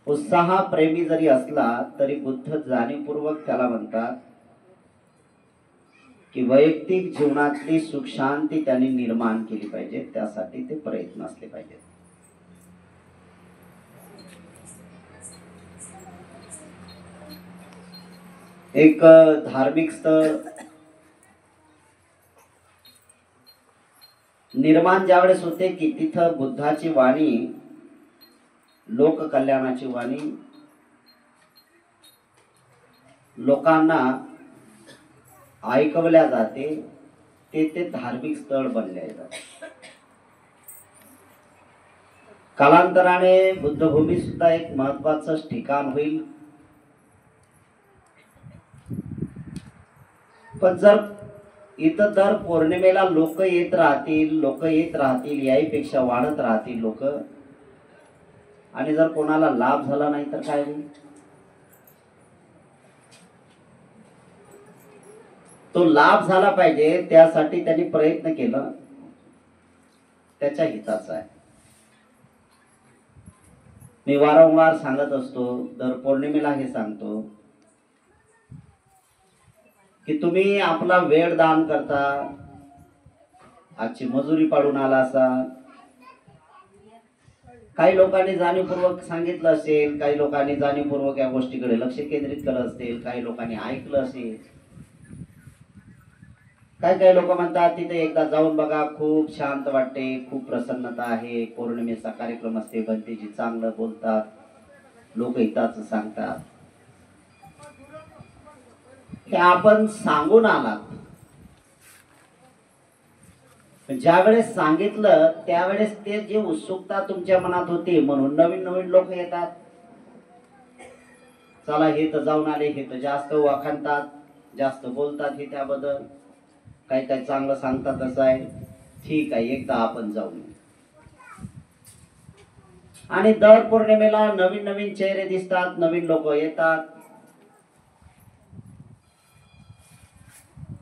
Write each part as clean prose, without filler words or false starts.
उत्साहप्रेमी जरी असला तरी बुद्ध जाणीवपूर्वक त्याला म्हणतात की वैयक्तिक जीवनातली सुख शांती त्यांनी निर्माण केली पाहिजे, त्यासाठी ते प्रयत्न असले पाहिजेत. एक धार्मिक स्थळ निर्माण ज्यावेळेस होते की तिथं बुद्धाची वाणी, लोककल्याणाची वाणी लोकांना ऐकवल्या जाते, ते धार्मिक स्थळ बनले जाते. कालांतराने बुद्धभूमी सुद्धा एक महत्वाचं ठिकाण होईल. पण जर इथं दर पौर्णिमेला लोक येत राहतील याहीपेक्षा वाढत राहतील लोक, आणि जर कोणाला लाभ झाला नाही तर काय होईल? तो लाभ झाला पाहिजे त्यासाठी त्यांनी प्रयत्न केला, त्याच्या हिताचा आहे. मी वारंवार सांगत असतो, दर पौर्णिमेला हे सांगतो की तुम्ही आपला वेळ दान करता, आजची मजुरी पाडून आला असा. काही लोकांनी जाणीवपूर्वक सांगितलं असेल, काही लोकांनी जाणीवपूर्वक या गोष्टीकडे लक्ष केंद्रित केलं असेल, काही लोकांनी ऐकलं असेल. काही लोक म्हणतात तिथे एकदा जाऊन बघा, खूप शांत वाटते, खूप प्रसन्नता आहे, पौर्णिमेचा कार्यक्रम असते, भंतेजी चांगलं बोलतात, लोक हिताचं सांगतात. हे आपण सांगून आलात, ज्यावेळेस सांगितलं त्यावेळेस ते जे उत्सुकता तुमच्या मनात होती म्हणून नवीन नवीन लोक येतात. चला हे तर जाऊन आले, हे तर जास्त वाखाणतात, जास्त बोलतात, हे त्याबद्दल काही काही चांगलं सांगतात, असं आहे, ठीक आहे एकदा आपण जाऊन. आणि दर पौर्णिमेला नवीन नवीन चेहरे दिसतात, नवीन लोक येतात.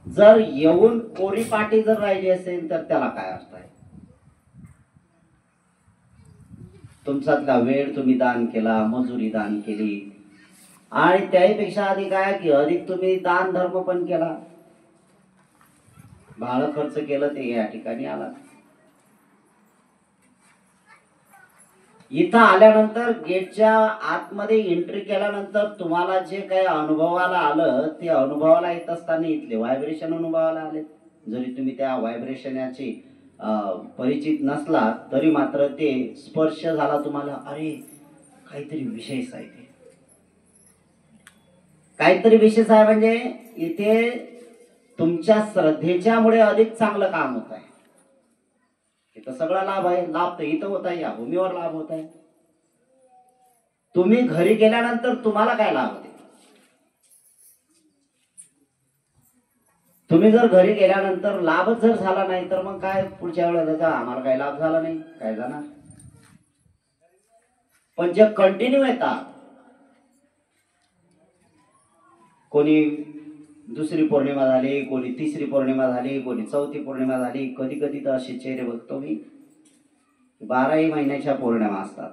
जर येऊन कोरी पाटी जर राहिली असेल तर त्याला काय अर्थ आहे? तुमच्यातला वेळ तुम्ही दान केला, मजुरी दान केली, आणि त्याहीपेक्षा अधिक आहे की अधिक तुम्ही दान धर्म पण केला, भाडं खर्च केलं, ते या ठिकाणी आला. इथं आल्यानंतर गेटच्या आतमध्ये एंट्री केल्यानंतर तुम्हाला जे काही अनुभवाला आलं ते अनुभवाला येत असताना इथले व्हायब्रेशन अनुभवाला आले. जरी तुम्ही त्या व्हायब्रेशनची परिचित नसला तरी मात्र ते स्पर्श झाला तुम्हाला, अरे काहीतरी विशेष आहे, ते काहीतरी विशेष आहे. म्हणजे इथे तुमच्या श्रद्धेच्यामुळे अधिक चांगलं काम होत आहे. इथं सगळा लाभ आहे, लाभ तर इथं होत आहे, या भूमीवर लाभ होत आहे. तुम्ही घरी गेल्यानंतर तुम्हाला काय लाभ होते? तुम्ही जर घरी गेल्यानंतर लाभच जर झाला नाही तर मग काय पुढच्या वेळेला आम्हाला काही लाभ झाला नाही, काय जाणार. पण जे कंटिन्यू येतात, कोणी दुसरी पौर्णिमा झाली, कोणी तिसरी पौर्णिमा झाली, कोणी चौथी पौर्णिमा झाली, कधी कधी तर असे चेहरे बघतो मी 12ही महिन्याच्या पौर्णिमा असतात.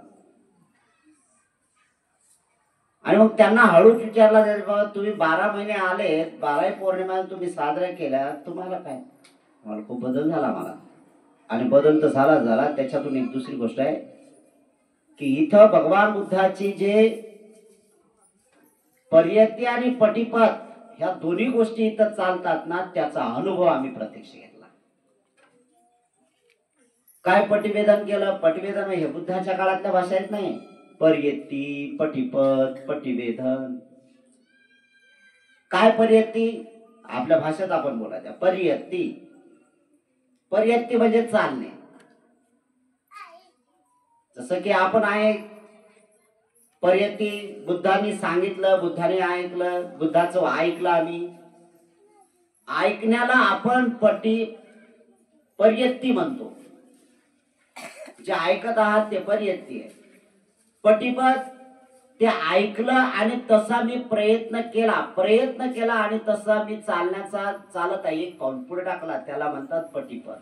आणि मग त्यांना हळूच विचारला जाईल, बाबा तुम्ही 12 महिने आले, 12ही पौर्णिमा तुम्ही साजऱ्या केल्या, तुम्हाला काय? मला खूप बदल झाला मला. आणि बदल तर झाला. त्याच्यातून एक दुसरी गोष्ट आहे की इथं भगवान बुद्धाची जे पर्यती आणि पटिपत ह्या दोन्ही गोष्टी इथं चालतात ना, त्याचा अनुभव आम्ही प्रत्यक्ष घेतला. काय पटिवेदन केलं? पटिवेदन हे बुद्धाच्या काळातल्या भाषा आहेत नाही. पर्यती, पटिपत, पटिवेदन. काय पर्यती? आपल्या भाषेत आपण बोलायचं पर्यती. पर्यती म्हणजे चालणे. जसं की आपण आहे पर्यती, बुद्धांनी सांगितलं, बुद्धाने ऐकलं, बुद्धाचं ऐकलं आम्ही. ऐकण्याला आपण पर्यती म्हणतो. जे ऐकत आहात ते पर्यती आहे. पटिपत ते ऐकलं आणि तसा मी प्रयत्न केला आणि तसा मी चालत आहे, एक पाऊल पुढे टाकला, त्याला म्हणतात पटिपत.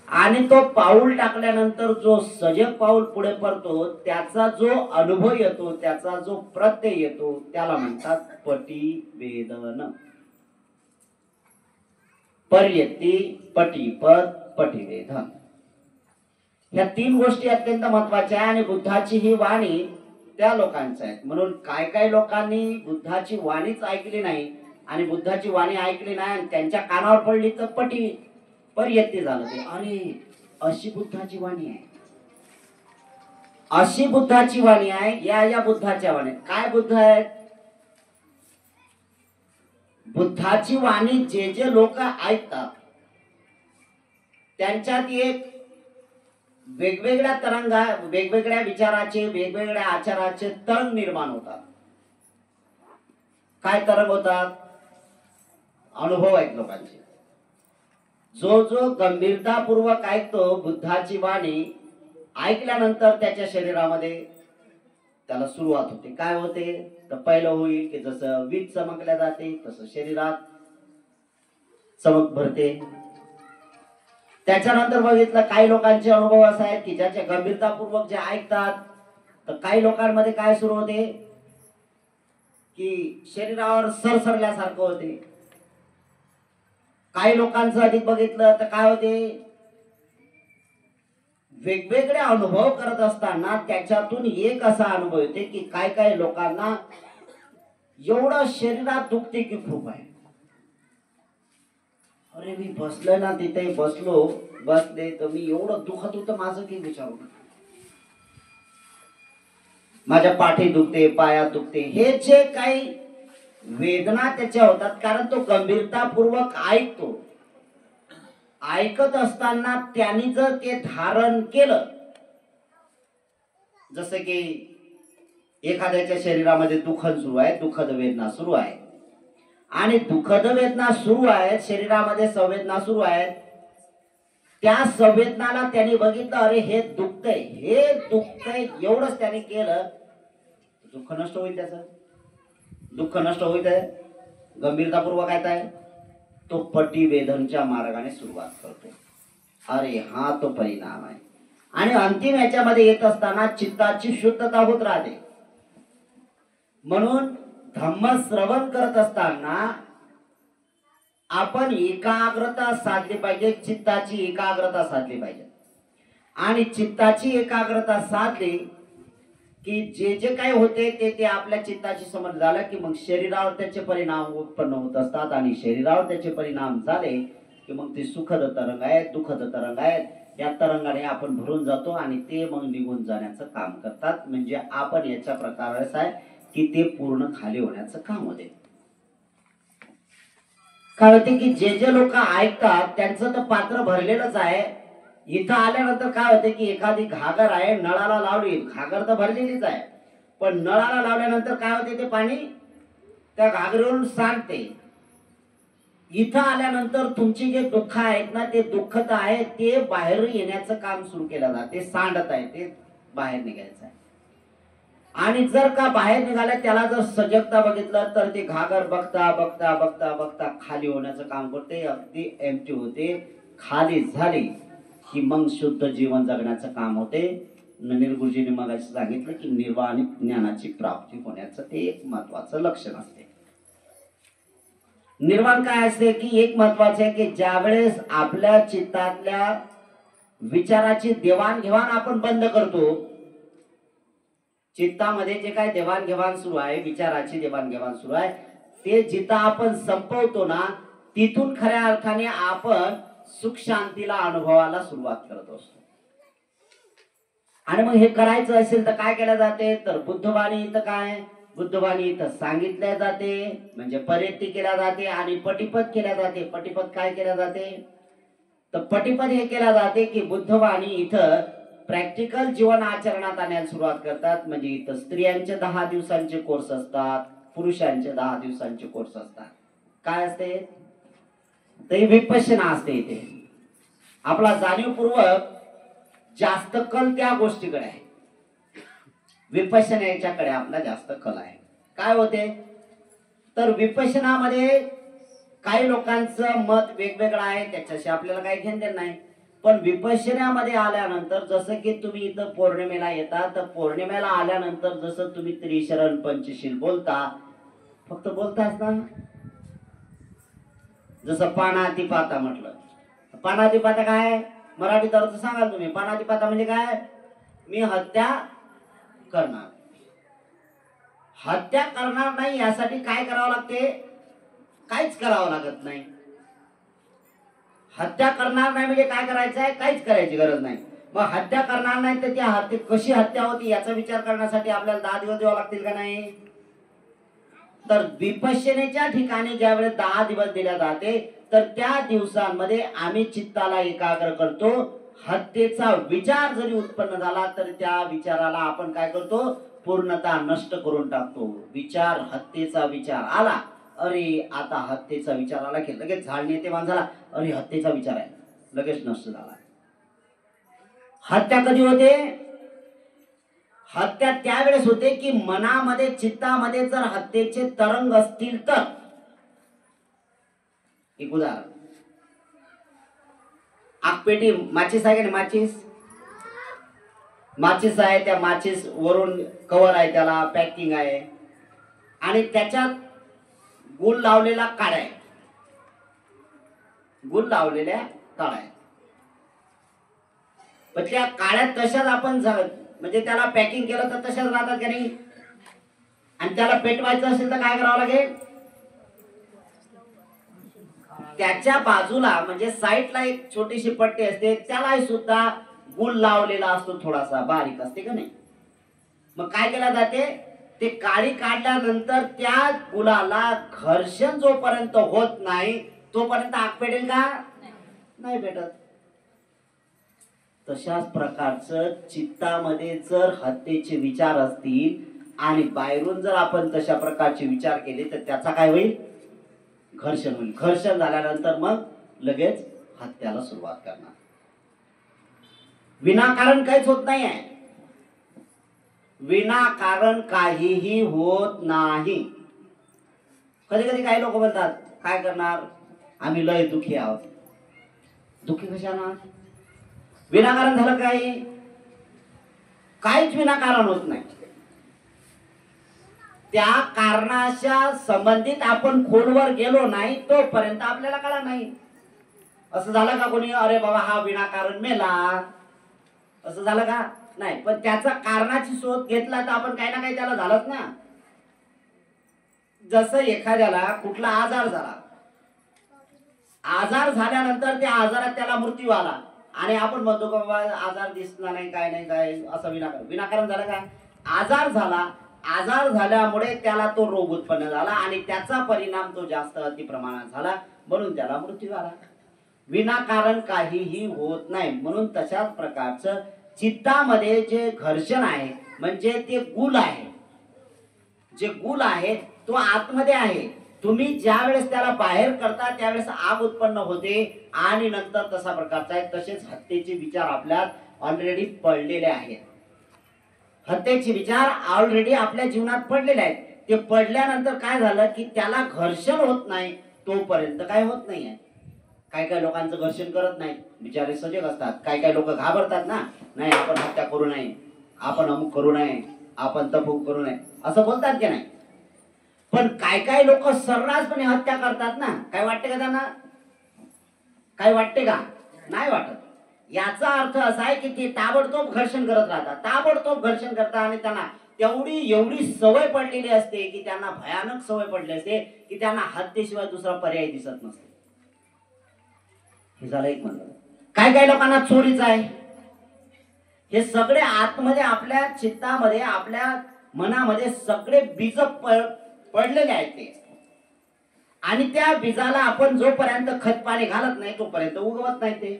आणि तो पाऊल टाकल्यानंतर जो सजग पाऊल पुढे पडतो त्याचा जो अनुभव येतो, त्याचा जो प्रत्यय येतो, त्याला म्हणतात पटिवेदन. पर्यती, पटिपद, पटिवेदन. ह्या तीन गोष्टी अत्यंत महत्वाच्या आहे आणि बुद्धाची ही वाणी त्या लोकांचं आहे. म्हणून काय काय लोकांनी बुद्धाची वाणीच ऐकली नाही आणि बुद्धाची वाणी ऐकली नाही आणि त्यांच्या कानावर पडली तर पर्यत्ती झालं ते. अरे अशी बुद्धाची वाणी आहे, अशी बुद्धाची वाणी आहे. या बुद्धाच्या वाणी काय बुद्ध आहेत? बुद्धाची वाणी जे जे लोक ऐकतात त्यांच्यात एक वेगवेगळ्या तरंगा, वेगवेगळ्या विचाराचे, वेगवेगळ्या आचाराचे तरंग निर्माण होतात. काय तरंग होतात? अनुभव आहेत लोकांचे. जो जो गंभीरतापूर्वक ऐकतो बुद्धाची वाणी, ऐकल्यानंतर त्याच्या शरीरामध्ये त्याला सुरुवात होते. काय होते? तर पहिलं होईल की जसं वीज चमकल्या जाते तसं शरीरात चमक भरते. त्याच्यानंतर बघितलं काही लोकांचे अनुभव असे आहेत की ज्याच्या गंभीरतापूर्वक जे ऐकतात, तर काही लोकांमध्ये काय सुरू होते की शरीरावर सरसरल्यासारखं होते. काही लोकांचं अधिक बघितलं तर काय होते, वेगवेगळे अनुभव करत असताना त्याच्यातून एक असा अनुभव येते की काय काय लोकांना एवढं शरीरात दुखते की खूप आहे. अरे मी बसलोय ना तिथे, बसले तर मी एवढं दुखत होतं माझं की विचारू नका. माझ्या पाठी दुखते, पायात दुखते, हे जे काही वेदना त्याच्या होतात कारण तो गंभीरतापूर्वक ऐकतो. ऐकत असताना त्यांनी जर ते धारण केलं, जसं की एखाद्याच्या शरीरामध्ये दुःखद सुरू आहे, दुःखद वेदना सुरू आहे आणि दुःखद वेदना सुरू आहेत, शरीरामध्ये संवेदना सुरू आहेत, त्या संवेदनाला त्यांनी बघितलं, अरे हे दुखतंय, हे दुखतंय, एवढंच त्याने केलं, दुःख नष्ट होईल. त्याचं दुःख नष्ट होईल. गंभीरतापूर्वक आहे तो पटिवेदनच्या मार्गाने सुरुवात करतो. अरे हा तो परिणाम आहे. आणि अंतिम याच्यामध्ये येत असताना चित्ताची शुद्धता होत राहते. म्हणून धम्म श्रवण करत असताना आपण एकाग्रता साधली पाहिजे, चित्ताची एकाग्रता साधली पाहिजे. आणि चित्ताची एकाग्रता साधली की जे जे काही होते ते आपल्या चित्ताची समज झालं की मग शरीरावर त्याचे परिणाम उत्पन्न होत असतात आणि शरीरावर त्याचे परिणाम झाले की मग ते सुखद तरंग आहेत, दुःखद तरंग आहेत, या तरंगाने आपण भरून जातो आणि ते मग निघून जाण्याचं काम करतात. म्हणजे आपण याच्या प्रकार असा आहे की ते पूर्ण खाली होण्याचं काम होते. काय होते की जे जे लोक ऐकतात त्यांचं तर पात्र भरलेलंच आहे. इथं आल्यानंतर काय होते की एखादी घागर आहे, नळाला लावली, घागर तर भरलेलीच आहे, पण नळाला लावल्यानंतर काय होते, ते पाणी त्या घागरीवरून सांडते. इथं आल्यानंतर तुमची जे दुःख आहेत ना, ते दुःख तर आहे ते बाहेर येण्याचं काम सुरू केलं जाते. सांडत आहे ते बाहेर निघायचं आहे. आणि जर का बाहेर निघालं, त्याला जर सजगता बघितलं तर ते घागर बघता बघता बघता बघता खाली होण्याचं काम करते, अगदी एम्प्टी होते. खाली झाली की मग शुद्ध जीवन जगण्याचं काम होते. निर्गुरुजींनी मग असं सांगितलं की निर्वाण ज्ञानाची प्राप्ती होण्याचं ते एक महत्वाचं लक्षण असते. निर्वाण काय असते की एक महत्वाचं आहे की ज्यावेळेस आपल्या चित्तातल्या विचाराची देवाणघेवाण आपण बंद करतो, चित्तामध्ये जे काय देवाणघेवाण सुरू आहे, विचाराची देवाणघेवाण सुरू आहे, ते जिथं आपण संपवतो ना, तिथून खऱ्या अर्थाने आपण सुख शांतीला अनुभवाला सुरुवात करत असतो. आणि मग हे करायचं असेल तर काय केलं जाते, तर बुद्धवाणी इथं काय, बुद्धवाणी इथं सांगितल्या जाते, म्हणजे पर्यत्ती केल्या जाते आणि पटिपद केल्या जाते. पटिपद काय केल्या जाते, तर पटिपद हे केल्या जाते की बुद्धवाणी इथं प्रॅक्टिकल जीवन आचरणात आणण्याला सुरुवात करतात. म्हणजे इथं स्त्रियांचे 10 दिवसांचे कोर्स असतात, पुरुषांचे 10 दिवसांचे कोर्स असतात. काय असते, ते विपश्यना असते. इथे आपला जाणीवपूर्वक जास्त कल त्या गोष्टीकडे आहे, विपश्यना याच्याकडे आपला जास्त कल आहे. काय होते, तर विपश्यनामध्ये काही लोकांचं मत वेगवेगळं आहे, त्याच्याशी आपल्याला काही घेणं देणं नाही, पण विपश्यनामध्ये आल्यानंतर जसं की तुम्ही इथं पौर्णिमेला येता, तर पौर्णिमेला आल्यानंतर जसं तुम्ही त्रिशरण पंचशील बोलता, फक्त बोलताच ना. जसं पानातिपाता म्हटलं, पानातिपाता काय मराठीत अर्थ सांगाल तुम्ही? पानातिपाता म्हणजे काय? मी हत्या करणार. हत्या करणार नाही यासाठी काय करावं लागते? काहीच करावं लागत नाही. हत्या करणार नाही म्हणजे काय करायचं आहे? काहीच करायची गरज नाही. मग हत्या करणार नाही तर त्या हत्या कशी हत्या होती याचा विचार करण्यासाठी आपल्याला 10 दिवस द्यावं लागतील का नाही? तर विपश्यनेच्या ठिकाणी ज्यावेळेस 10 दिवस दिल्या जाते तर त्या दिवसांमध्ये आम्ही चित्ताला एकाग्र करतो. हत्येचा विचार जरी उत्पन्न झाला तर त्या विचाराला आपण काय करतो? पूर्णतः नष्ट करून टाकतो. विचार, हत्येचा विचार आला, अरे आता हत्येचा विचार आला की लगेच झाड येते माणसाला, अरे हत्येचा विचार आहे, लगेच नष्ट झाला. हत्या कधी होते? हत्या त्यावेळेस होते की मनामध्ये, चित्तामध्ये जर हत्येचे तरंग असतील तर. एक उदाहरण, आगपेटी माचीस आहे का? माचीस आहे, त्या माचीस वरून कव्हर आहे, त्याला पॅकिंग आहे आणि त्याच्यात गुल लावलेला काड्या आहे, गुल लावलेल्या काड्या. पण त्या काड्या तशाच आपण म्हणजे त्याला पॅकिंग केलं तर तशाच राहतात का नाही? आणि त्याला पेटवायचं असेल तर काय करावं लागेल? त्याच्या बाजूला म्हणजे साईडला एक छोटीशी पट्टी असते, त्याला सुद्धा गुल लावलेला असतो, थोडासा बारीक असते का नाही? मग काय केलं जाते? ते काडी काढल्यानंतर त्या गुलाला घर्षण जोपर्यंत होत नाही तोपर्यंत आग पेटेल का? नाही पेटत. तशाच प्रकारचं चित्तामध्ये जर हत्येचे विचार असतील आणि बाहेरून जर आपण तशा प्रकारचे विचार केले तर त्याचा काय होईल? घर्षण होईल. घर्षण झाल्यानंतर मग लगेच हत्याला सुरुवात करणार. विनाकारण काहीच होत नाही आहे. विनाकारण काहीही होत नाही. कधी कधी काही लोक म्हणतात काय करणार, आम्ही लय दुखी आहोत. दुखी कशाला? विनाकारण झालं काही? काहीच विनाकारण होत नाही. त्या कारणाच्या संबंधित आपण खोलवर गेलो नाही तोपर्यंत आपल्याला कळणार नाही. असं झालं का कोणी, अरे बाबा हा विनाकारण मेला, असं झालं का? नाही. पण त्याचा कारणाची शोध घेतला तर आपण काही ना काही त्याला झालंच ना. जसं एखाद्याला कुठला आजार झाला, आजार झाल्यानंतर त्या आजारात त्याला मृत्यू आला आणि आपण म्हणतो का बाबा आजार दिसला नाही, काय नाही, काय असं विनाकारण झालं का? आजार झाला, आजार झाल्यामुळे त्याला तो रोग उत्पन्न झाला आणि त्याचा परिणाम तो जास्त अति प्रमाणात झाला म्हणून त्याला मृत्यू आला. विनाकारण काहीही होत नाही. म्हणून तशाच प्रकारचं चित्तामध्ये जे घर्षण आहे म्हणजे ते गुल आहे, जे गुल आहे तो आतमध्ये आहे. तुम्ही ज्या वेळेस त्याला बाहेर करता त्यावेळेस आग उत्पन्न होते आणि नंतर तसा प्रकारचा आहे. तसेच हत्येचे विचार आपल्यात ऑलरेडी पडलेले आहेत. हत्येचे विचार ऑलरेडी आपल्या जीवनात पडलेले आहेत. ते पडल्यानंतर काय झालं की त्याला घर्षण होत नाही तोपर्यंत काय होत नाही आहे. काही लोकांचं घर्षण करत नाही, बिचारे सजग असतात. काही लोक घाबरतात ना, नाही आपण हत्या करू नये, आपण अमुक करू नये, आपण तपूक करू नये असं बोलतात की नाही? पण काय लोक सर्रासपणे हत्या करतात ना. काय वाटते का त्यांना? काय वाटते का? नाही वाटत. याचा अर्थ असा आहे की ते ताबडतोब घर्षण करत राहतात, ताबडतोब घर्षण करतात आणि त्यांना एवढी सवय पडलेली असते की त्यांना भयानक सवय पडली असते की त्यांना हत्येशिवाय दुसरा पर्याय दिसत नसतो. हे झालं एक म्हणलं. काय लोकांना चोरीच आहे. हे सगळे आतमध्ये आपल्या चित्तामध्ये, आपल्या मनामध्ये सगळे बीज पडलेले आहेत ते. आणि त्या बीजाला आपण जोपर्यंत खत पाणी घालत नाही तोपर्यंत उगवत नाही ते.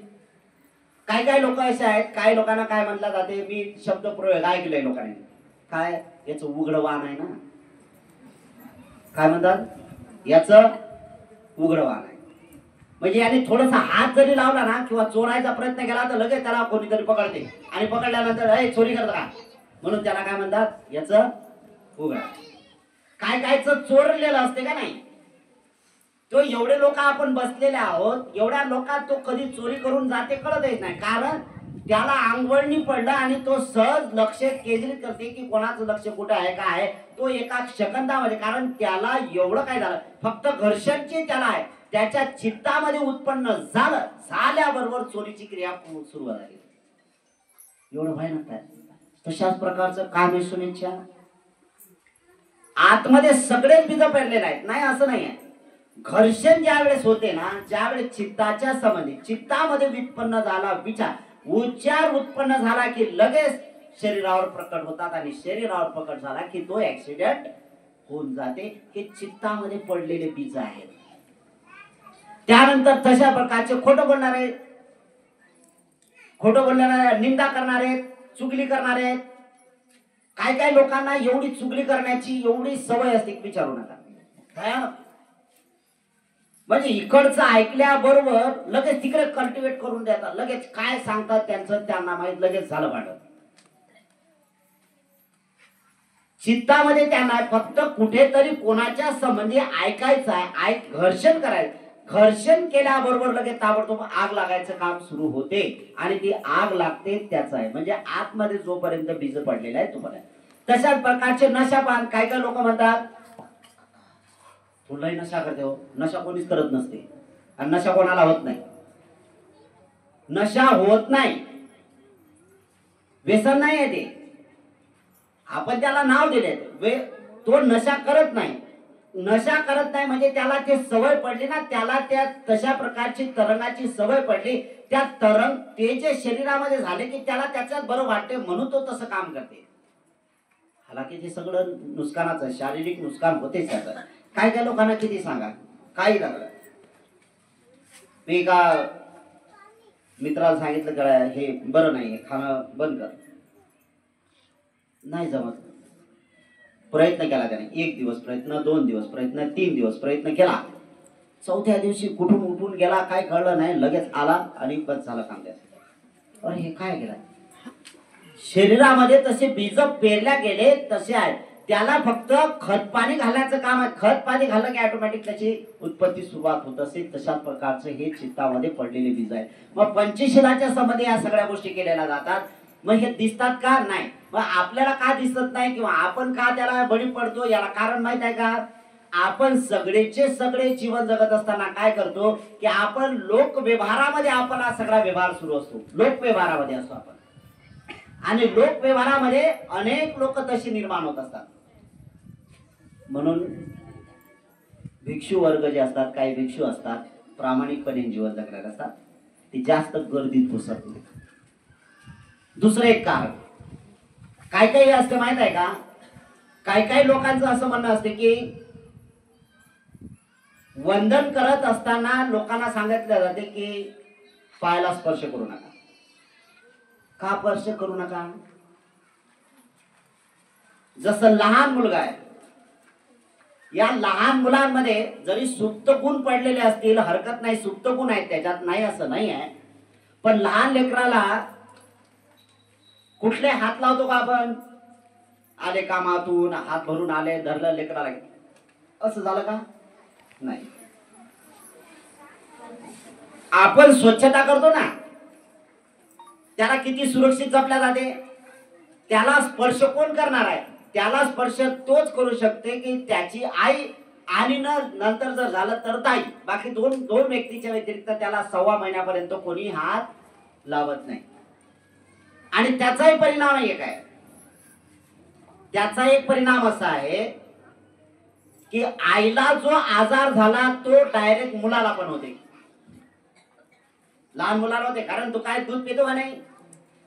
काय लोक असे आहेत, काही लोकांना काय म्हटलं जाते, मी शब्द प्रयोग ऐकले लोकांनी, काय याच उघड वाण आहे ना. काय म्हणतात? याच उघड वाण आहे. म्हणजे याने थोडासा हात जरी लावला ना किंवा चोरायचा प्रयत्न केला तर लगेच त्याला कोणीतरी पकडते आणि पकडल्यानंतर हे चोरी करत का म्हणून त्याला काय म्हणतात? याच उघड. कायच चोरलेलं असते का नाही. तो एवढे लोक आपण बसलेले आहोत, एवढ्या लोकात तो कधी चोरी करून जाते कळतच नाही, कारण त्याला अंगवळणी पडलं आणि तो सहज लक्ष केंद्रित करते की कोणाचं लक्ष कुठे आहे का आहे, तो एका सेकंदामध्ये, कारण त्याला एवढं काय झालं, फक्त घर्षणची त्याला आहे, त्याच्या चित्तामध्ये उत्पन्न झालं, झाल्याबरोबर चोरीची क्रिया सुरू झाली. एवढं भयानक आहे. तशाच प्रकारचं काम आहे सुनेच्या आतमध्ये सगळेच बीज पडलेले आहेत, नाही असं नाही आहे. घर्षण ज्या वेळेस होते ना, ज्यावेळेस चित्ताच्या संबंधी चित्तामध्ये उत्पन्न झाला विचार, उच्चार उत्पन्न झाला की लगेच शरीरावर प्रकट होतात, आणि शरीरावर प्रकट झाला की तो ऍक्सिडेंट होऊन जाते. हे चित्तामध्ये पडलेले बीज आहेत. त्यानंतर तशा प्रकारचे खोटं बोलणारे, खोटं बोलणारे, निंदा करणारे, चुगली करणारे. काय काय लोकांना एवढी चुगली करण्याची एवढी सवय असते, विचारू नका. म्हणजे इकडचं ऐकल्याबरोबर लगेच तिकडे कल्टिवेट करून देतात, लगेच काय सांगतात त्यांचं त्यांना माहित, लगेच झालं भांडण. चित्तामध्ये त्यांना फक्त कुठेतरी कोणाच्या संबंधी ऐकायचं आहे, घर्षण करायचं. घर्षण केल्याबरोबर लगेच ताबडतोब आग लागायचं काम सुरू होते, आणि ती आग लागते त्याचं आहे, म्हणजे आतमध्ये जोपर्यंत बीज पडलेला आहे तुम्हाला. तशाच प्रकारचे नशापान. काय काय लोक म्हणतात तुलाही नशा करते हो. नशा कोणीच करत नसते, आणि नशा कोणाला होत नाही. नशा होत नाही, व्यसन नाही आहे ते, आपण त्याला नाव दिले. तो नशा करत नाही. नशा करत नाही म्हणजे त्याला ते सवय पडली ना, त्याला त्या तशा प्रकारची तरंगाची सवय पडली. त्या तरंग ते जे शरीरामध्ये झाले की त्याला त्याच्यात बरं वाटते, म्हणून तो तसं काम करते. हालाकी ते सगळं नुकसानाचं, शारीरिक नुकसान होतेच त्याचं. काय काय लोकांना किती सांगा, काही लागलं. मी एका मित्राला सांगितलं का हे बरं नाही, खाणं बंद कर. नाही जमत. प्रयत्न केला त्याने, 1 दिवस प्रयत्न, 2 दिवस प्रयत्न, 3 दिवस प्रयत्न केला. 4थ्या दिवशी कुठून उठून गेला काय कळलं नाही, लगेच आला आणि बस झालं काम त्याचं. अरे हे काय केलं. शरीरामध्ये तसे बीज पेरल्या गेले तसे आहे, त्याला फक्त खत पाणी घालायचं काम आहे. खत पाणी घाललं की ऑटोमॅटिक त्याची उत्पत्ती सुरुवात होत असेल. तशाच प्रकारचे हे चित्तामध्ये पडलेले बीज आहे. मग पंचशीलाच्या संबंधी या सगळ्या गोष्टी केलेल्या जातात. मग हे दिसतात का नाही, मग आपल्याला का दिसत नाही, किंवा आपण का त्याला बळी पडतो, याला कारण माहित आहे का. आपण सगळेचे सगळे जीवन जगत असताना काय करतो की आपण लोक व्यवहारामध्ये, आपण हा सगळा व्यवहार सुरू असतो, लोक व्यवहारामध्ये असतो आपण, आणि लोक व्यवहारामध्ये अनेक लोक तशी निर्माण होत असतात. म्हणून भिक्षू वर्ग जे असतात, काही भिक्षू असतात प्रामाणिकपणे जीवन जगणारे असतात, ते जास्त गर्दीत घुसत नाही. दुसरं एक कारण काय काही असते माहित आहे का. काही काही लोकांचं असं म्हणणं असते की वंदन करत असताना लोकांना सांगितलं जाते की पायाला स्पर्श करू नका. का स्पर्श करू नका. जसं लहान मुलगा आहे, या लहान मुलांमध्ये जरी सुप्त गुण पडलेले असतील हरकत नाही, सुप्त गुण आहेत त्याच्यात, नाही असं नाही आहे, पण लहान लेकराला कुठले हात लावतो का आपण. आले कामातून हात भरून आले, धरलं लेकराला, असं झालं का नाही. आपण स्वच्छता करतो ना, त्याला किती सुरक्षित जपल्या जाते. त्याला स्पर्श कोण करणार आहे, त्याला स्पर्श तोच करू शकते की त्याची आई, आणि नंतर जर झालं तर ताई. बाकी दोन व्यक्तीच्या व्यतिरिक्त त्याला 1.25 महिन्यापर्यंत कोणी हात लावत नाही. आणि त्याचाही परिणाम आहे काय, त्याचा एक परिणाम असा आहे की आईला जो आजार झाला तो डायरेक्ट मुलाला पण होते, लहान मुलाला होते. कारण तो काय दूध पितो का नाही,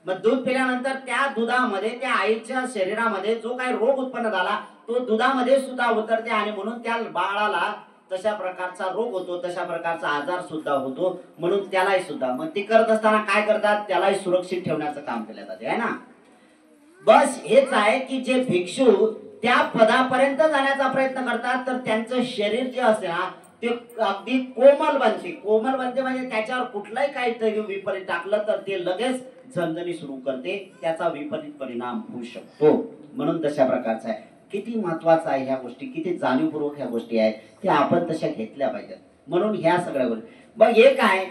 मग दूध पिल्यानंतर त्या दुधामध्ये, त्या आईच्या शरीरामध्ये जो काही रोग उत्पन्न झाला तो दुधामध्ये सुद्धा उतरते, आणि म्हणून त्या बाळाला तशा प्रकारचा रोग होतो, तशा प्रकारचा आजार सुद्धा होतो. म्हणून त्यालाही सुद्धा मग ते करत असताना काय करतात, त्यालाही सुरक्षित ठेवण्याचं काम केलं जाते, आहे ना. बस हेच आहे की जे भिक्षू त्या पदापर्यंत जाण्याचा प्रयत्न करतात तर त्यांचं शरीर जे असते ना ते अगदी कोमल बनते. कोमल बनते म्हणजे त्याच्यावर कुठलाही काहीतरी विपरीत टाकलं तर ते लगेच झणझणी सुरू करते, त्याचा विपरीत परिणाम होऊ शकतो. म्हणून तशा प्रकारचा आहे. किती महत्वाचं आहे ह्या गोष्टी, किती जाणीवपूर्वक ह्या गोष्टी आहेत, त्या आपण तशा घेतल्या पाहिजेत. म्हणून ह्या सगळ्या गोष्टी मग हे काय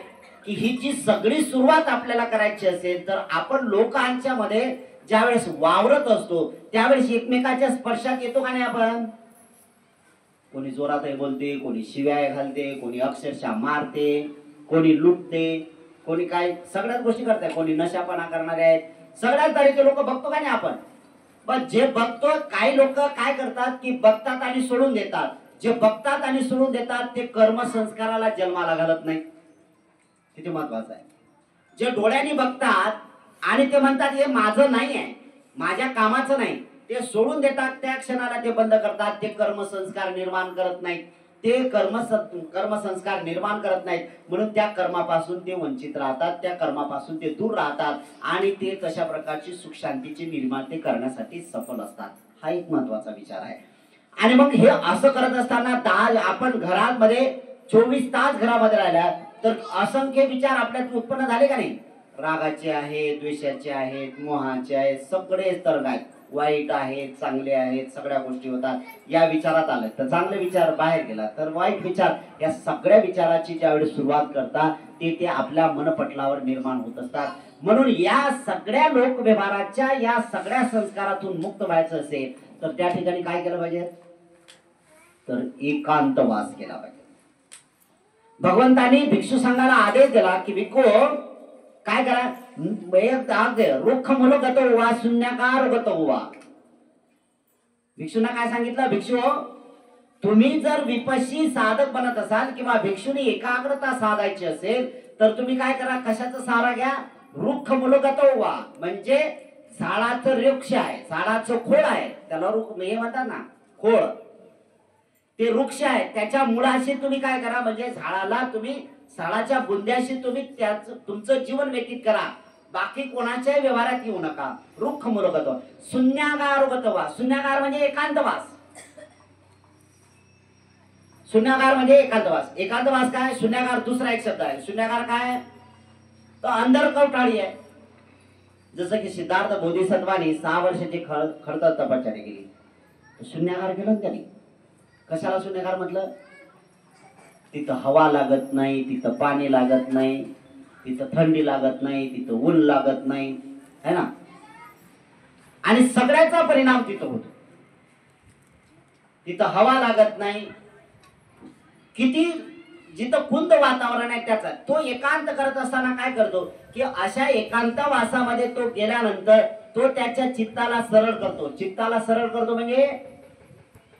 की ही जी सगळी सुरुवात आपल्याला करायची असेल तर आपण लोकांच्या मध्ये ज्यावेळेस वावरत असतो त्यावेळेस एकमेकाच्या स्पर्शात येतो का नाही आपण. कोणी जोरातही बोलते, कोणी शिव्या घालते, कोणी अक्षरशः मारते, कोणी लुटते, कोणी काय सगळ्याच गोष्टी करतात, कोणी नशापणा करणारे आहेत. सगळ्याच तऱ्हेचे लोक बघतो का नाही आपण. पण जे बघतो काही लोक काय करतात की बघतात आणि सोडून देतात. जे बघतात आणि सोडून देतात ते कर्मसंस्काराला जन्माला घालत नाही. किती महत्वाचं आहे. जे डोळ्यांनी बघतात आणि ते म्हणतात हे माझं नाही आहे, माझ्या कामाचं नाही, ते सोडून देतात. त्या क्षणाला ते बंद करतात. ते कर्मसंस्कार निर्माण करत नाहीत. ते कर्मसंस्कार निर्माण करत नाहीत म्हणून त्या कर्मापासून ते वंचित राहतात. त्या कर्मापासून ते दूर राहतात आणि ते तशा प्रकारची सुख शांतीची निर्माण ते करण्यासाठी सफल असतात. हा एक महत्वाचा विचार आहे. आणि मग हे असं करत असताना आपण घरामध्ये 24 तास घरामध्ये राहिल्या तर असंख्य विचार आपल्यात उत्पन्न झाले का नाही. रागाचे आहेत, द्वेषाचे आहेत, मोहाचे आहेत, सगळे तरंग आहेत. वाईट आहेत, चांगले आहेत, सगळ्या गोष्टी होतात. या विचारात आले तर चांगले विचार बाहेर गेला तर वाईट विचार, या सगळ्या विचाराची ज्यावेळेस सुरुवात करतात ते आपल्या मनपटलावर निर्माण होत असतात. म्हणून या सगळ्या लोक व्यवहाराच्या या सगळ्या संस्कारातून मुक्त व्हायचं असेल तर त्या ठिकाणी काय केलं पाहिजे तर एकांतवास केला पाहिजे. भगवंतांनी भिक्षू संघाला आदेश दिला की भिक्खू काय करा, रुक्ष मुलो गतो वा शून्याकार गतो वा. भिक्षूंना काय सांगितलं, भिक्षू तुम्ही जर विपश्ची साधक बनत असाल किंवा भिक्षूनी एकाग्रता साधायची असेल तर तुम्ही काय करा, कशाचा सहारा घ्या, रुक्ष मुलो गतो वा म्हणजे झाडाचं वृक्ष आहे, झाडाचं खोड आहे, त्याला रुक्ष हे म्हणतात ना खोड, ते वृक्ष आहे त्याच्या मुळाशी तुम्ही काय करा म्हणजे झाडाला तुम्ही झाडाच्या बुंद्याशी तुम्ही तुमचं जीवन व्यतीत करा. बाकी कोणाच्याही व्यवहारात येऊ नका. रुक्ष मुलगत शून्यागार गतवा. शून्यागार म्हणजे एकांतवास. शून्यागार म्हणजे एकांतवास. एकांतवास काय, शून्यागार दुसरा एक शब्द आहे. शून्यागार काय तर अंधर कवटाळी आहे. जसं की सिद्धार्थ बोधिसत्वानी 6 वर्षाची खडतर तपश्चर्या केली, शून्यागार केलं त्यांनी. कशाला शून्यागार म्हटलं, तिथं हवा लागत नाही, तिथं पाणी लागत नाही, तिथं थंडी लागत नाही, तिथं ऊन लागत नाही, है ना. आणि सगळ्याचा परिणाम तिथं होतो. तिथं हवा लागत नाही, किती जिथं कुंद वातावरण आहे त्याचा तो एकांत करत असताना काय करतो की अशा एकांतवासामध्ये तो गेल्यानंतर तो त्याच्या चित्ताला सरळ करतो. चित्ताला सरळ करतो म्हणजे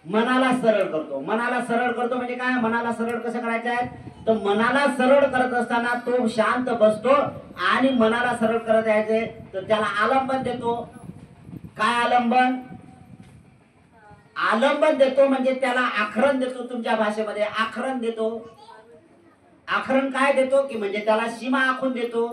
मनाला सरळ करतो. मनाला सरळ करतो म्हणजे काय, मनाला सरळ कसं करायचं आहे तर मनाला सरळ करत असताना तो शांत बसतो आणि मनाला सरळ करत यायचे तर त्याला आलंबन देतो. काय आलंबन, आलंबन देतो म्हणजे त्याला आखरण देतो. तुमच्या भाषेमध्ये आखरण देतो. आखरण काय देतो की म्हणजे त्याला सीमा आखून देतो.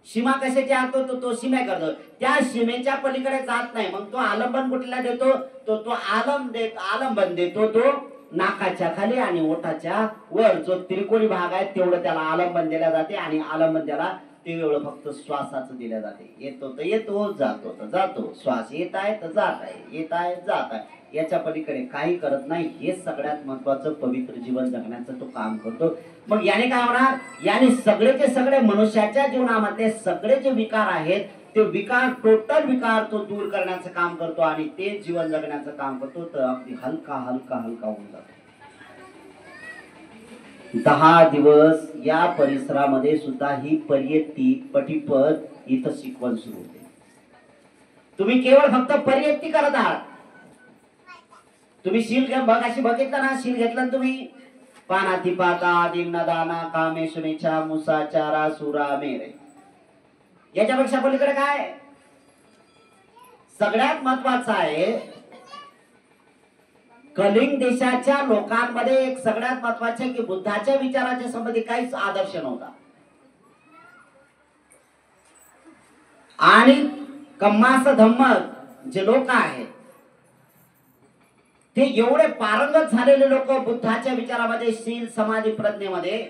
सीमा कशाची आखतो तो सीमा करतो, त्या सीमेच्या पलीकडे जात नाही. मग तो आलंबन कुठला देतो तो आलंबन देतो तो नाकाच्या खाली आणि ओठाच्या वर जो त्रिकोणी भाग आहे तेवढं त्याला आलंबन दिल्या जाते. आणि आलंबन त्याला तेवढं फक्त श्वासाचं दिल्या जाते. येतो तर येतो, जातो तर जातो, श्वास येत आहे तर जात आहे, येत आहे जात आहे, याच्या पलीकडे काही करत नाही. हे सगळ्यात महत्वाचं पवित्र जीवन जगण्याचं तो काम करतो. मग याने काय होणार, याने सगळेचे सगळे मनुष्याच्या जीवनामध्ये सगळे जे विकार आहेत ते विकार, टोटल विकार तो दूर करण्याचं काम करतो आणि ते जीवन जगण्याचं काम करतो. तर अगदी हलका हलका हलका होऊन जातो. 10 दिवस या परिसरामध्ये सुद्धा ही पर्यत्ती पटिपद इथं शिकवण सुरू होते. तुम्ही केवळ फक्त पर्यत्ती करत आहात. तुम्ही शील घ्या, अशी बघितलं ना, शील घेतलं ना तुम्ही, पानातिपाता दिनदाना कामेशुनेच्या मुसाचारा सुरा मेरे, याच्यापेक्षा पलीकडे काय. सगळ्यात महत्वाचं आहे कलिंग देशाच्या लोकांमध्ये एक सगळ्यात महत्वाचे की बुद्धाच्या विचाराच्या संबंधी काहीच आदर्श नव्हता. आणि कम्मास धम्म जे लोक आहेत ते एवढे पारंगत झालेले लोक बुद्धाच्या विचारामध्ये, शील समाधी प्रज्ञेमध्ये,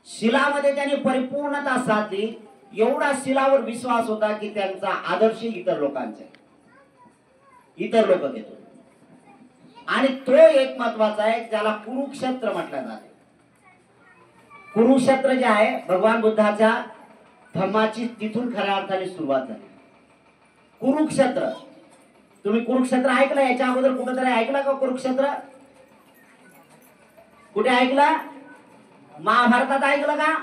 शिलामध्ये त्यांनी परिपूर्णता साधली. एवढा शिलावर विश्वास होता की त्यांचा आदर्श इतर लोकांचे, इतर लोक घेतो. आणि तो एक महत्वाचा आहे ज्याला कुरुक्षेत्र म्हटलं जाते. कुरुक्षेत्र जे आहे भगवान बुद्धाच्या धम्माची तिथून खऱ्या अर्थाने सुरुवात झाली. कुरुक्षेत्र, तुम्ही कुरुक्षेत्र ऐकलं याच्या अगोदर कुठेतरी ऐकलं का कुरुक्षेत्र? कुठे ऐकलं? महाभारतात ऐकलं का?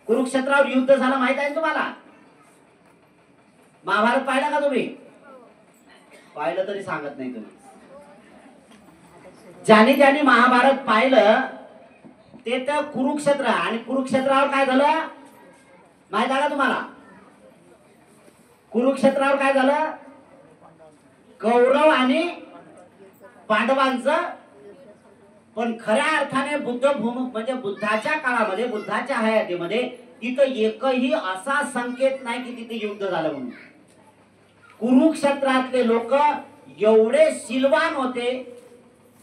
कुरुक्षेत्रावर युद्ध झालं माहित आहे तुम्हाला? महाभारत पाहिलं का तुम्ही? पाहिलं तरी सांगत नाही तुम्ही. ज्याने ज्याने महाभारत पाहिलं ते तर कुरुक्षेत्र, आणि कुरुक्षेत्रावर काय झालं माहित आहे का तुम्हाला? कुरुक्षेत्रावर काय झालं? कौरव आणि पांडवांचं. पण खऱ्या अर्थाने बुद्धभूमी म्हणजे बुद्धाच्या काळामध्ये, बुद्धाच्या हयातीमध्ये तिथं एकही असा संकेत नाही की तिथे युद्ध झालं म्हणून. कुरुक्षेत्रातले लोक एवढे सिलवान होते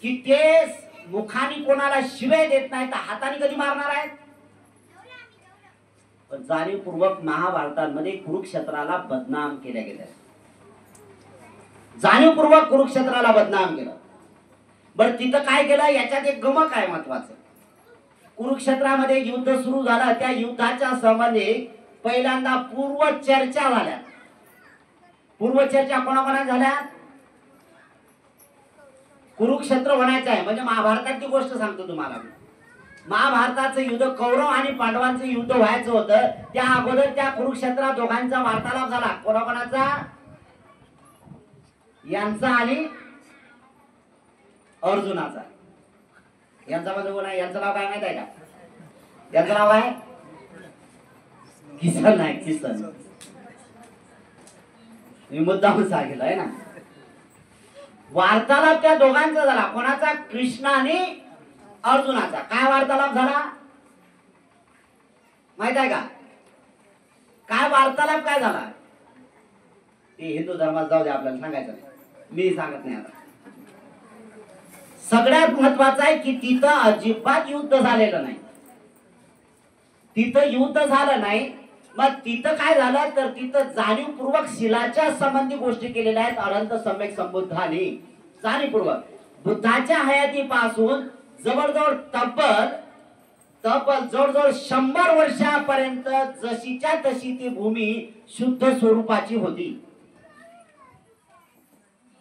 की ते मुखाने कोणाला शिवे देत नाही तर हाताने कधी मारणार आहेत. पण जाणीवपूर्वक महाभारतामध्ये कुरुक्षेत्राला बदनाम केल्या गेल्या. जाणीवपूर्वक कुरुक्षेत्राला बदनाम केलं. बरं तिथं काय केलं याच्यात एक गमक आहे महत्वाचं. कुरुक्षेत्रामध्ये युद्ध सुरू झालं, त्या युद्धाच्या संबंधी पहिल्यांदा पूर्व चर्चा झाल्या. पूर्व चर्चा कोणाकोणा झाल्या? कुरुक्षेत्र होण्याचं आहे म्हणजे महाभारताची गोष्ट सांगतो तुम्हाला. महाभारताचं युद्ध कौरव आणि पांडवांचं युद्ध व्हायचं होतं, त्या अगोदर त्या कुरुक्षेत्रात दोघांचा वार्तालाप झाला. कोणाकोणाचा? यांचा आणि अर्जुनाचा. यांचा मध्ये कोण आहे? यांचं नाव काय माहित आहे का? यांचं नाव आहे किसन आहे. किसन मी मुद्दाम सांगितलं आहे ना. वार्तालाप त्या दोघांचा झाला. कोणाचा? कृष्ण आणि अर्जुनाचा. काय वार्तालाप झाला माहित आहे का? काय वार्तालाप काय झाला ते हिंदू धर्मात जाऊ दे, आपल्याला सांगायचं नाही, मी सांगत नाही आता. सगळ्यात महत्वाचं आहे की तिथं अजिबात युद्ध झालेलं नाही. तिथं युद्ध झालं नाही. मग तिथं काय झालं तर तिथं जाणीवपूर्वक शिलाच्या संबंधी गोष्टी केलेल्या आहेत. अनंत सम्यक संबुद्धाने जाणीवपूर्वक बुद्धाच्या हयातीपासून जवळजवळ तब्बल जवळजवळ 100 वर्षापर्यंत जशीच्या तशी ती भूमी शुद्ध स्वरूपाची होती.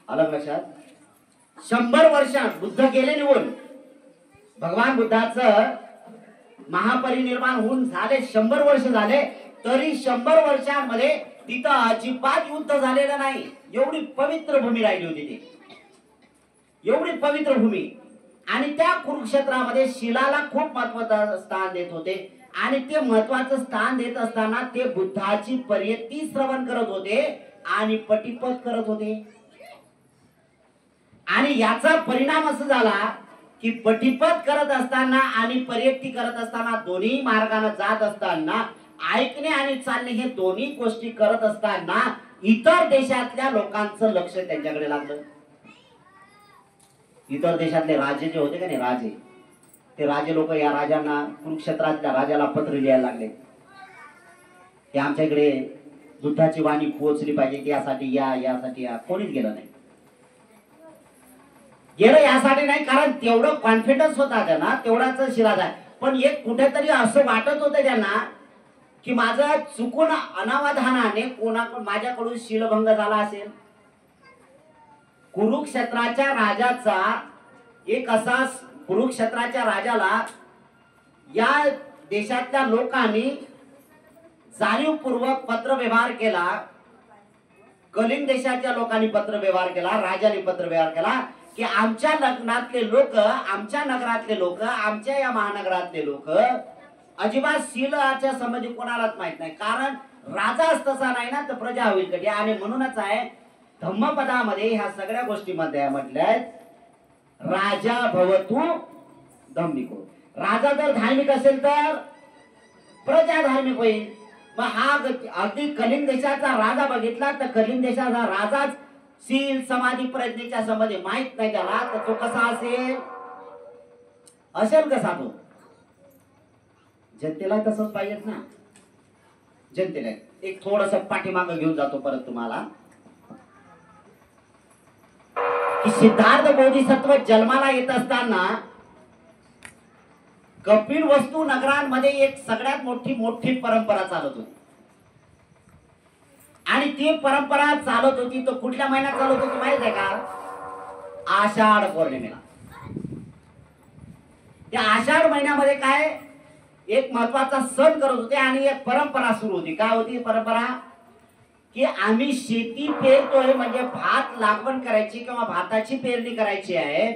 आलं लक्षात? 100 वर्षात बुद्ध गेले निघून. भगवान बुद्धाचं महापरिनिर्वाण होऊन झाले 100 वर्ष झाले, तरी 100 वर्षांमध्ये तिथं अजिबात युद्ध झालेलं नाही. एवढी पवित्र भूमी राहिली होती ती, एवढी पवित्र भूमी. आणि त्या कुरुक्षेत्रामध्ये शिलाला खूप महत्वाचं स्थान देत होते. आणि ते महत्वाचं स्थान देत असताना ते बुद्धाची पर्यती श्रवण करत होते आणि पटिपत करत होते. आणि याचा परिणाम असा झाला की पटिपत करत असताना आणि पर्यती करत असताना, दोन्ही मार्गाने जात असताना, ऐकणे आणि चालणे हे दोन्ही गोष्टी करत असताना इतर देशातल्या लोकांचं लक्ष त्यांच्याकडे लागलं. इतर देशातले राजे जे होते का नाही, राजे, ते राजे लोक या राजांना, कुरुक्षेत्रातल्या राजाला पत्र लिहायला लागले की आमच्या इकडे बुद्धाची वाणी पोहोचली पाहिजे, यासाठी यासाठी या. कोणीच गेलं नाही. गेलं यासाठी नाही कारण तेवढं कॉन्फिडन्स होता त्यांना, तेवढाच शिराज आहे. पण एक कुठेतरी असं वाटत होतं त्यांना की माझं चुकून अनावधानाने कोणाकडून माझ्याकडून शीलभंग झाला असेल. कुरुक्षेत्राच्या राजाचा एक असा, कुरुक्षेत्राच्या राजाला या देशातल्या लोकांनी जाणीवपूर्वक पत्रव्यवहार केला. कलिंग देशाच्या लोकांनी पत्रव्यवहार केला, राजाने पत्रव्यवहार केला की आमच्या लग्नातले लोक, आमच्या नगरातले लोक, आमच्या या महानगरातले लोक अजिबात शीलाच्या संबंधी कोणालाच माहित नाही. कारण राजाच तसा नाही ना तर प्रजा होईल कधी. आणि म्हणूनच आहे धम्मपदामध्ये ह्या सगळ्या गोष्टीमध्ये म्हटल्यात राजा भवतु धम्मिको. राजा जर धार्मिक असेल तर प्रजा धार्मिक होईल. मग हा अगदी कलिंग देशाचा राजा बघितला तर कलिंग देशाचा राजाच शील समाधी प्रज्ञेच्या संबंधी माहित नाही त्याला, तर तो कसा असेल? असेल कसा तो? जनतेला तसंच पाहिजेत ना. जनतेला एक थोडस पाठीमागं घेऊन जातो परत तुम्हाला की सिद्धार्थ बोधिसत्व जन्माला येत असताना कपिल वस्तू नगरांमध्ये एक सगळ्यात मोठी परंपरा चालत होती आणि ती परंपरा चालत होती तो कुठल्या महिन्यात चालत होती माहित आहे का? आषाढ पौर्णिमेला. त्या आषाढ महिन्यामध्ये काय एक महत्वाचा सण करत होते आणि एक परंपरा सुरू होती. काय होती परंपरा? की आम्ही शेती पेरतोय म्हणजे भात लागवड करायची किंवा भाताची पेरणी करायची आहे.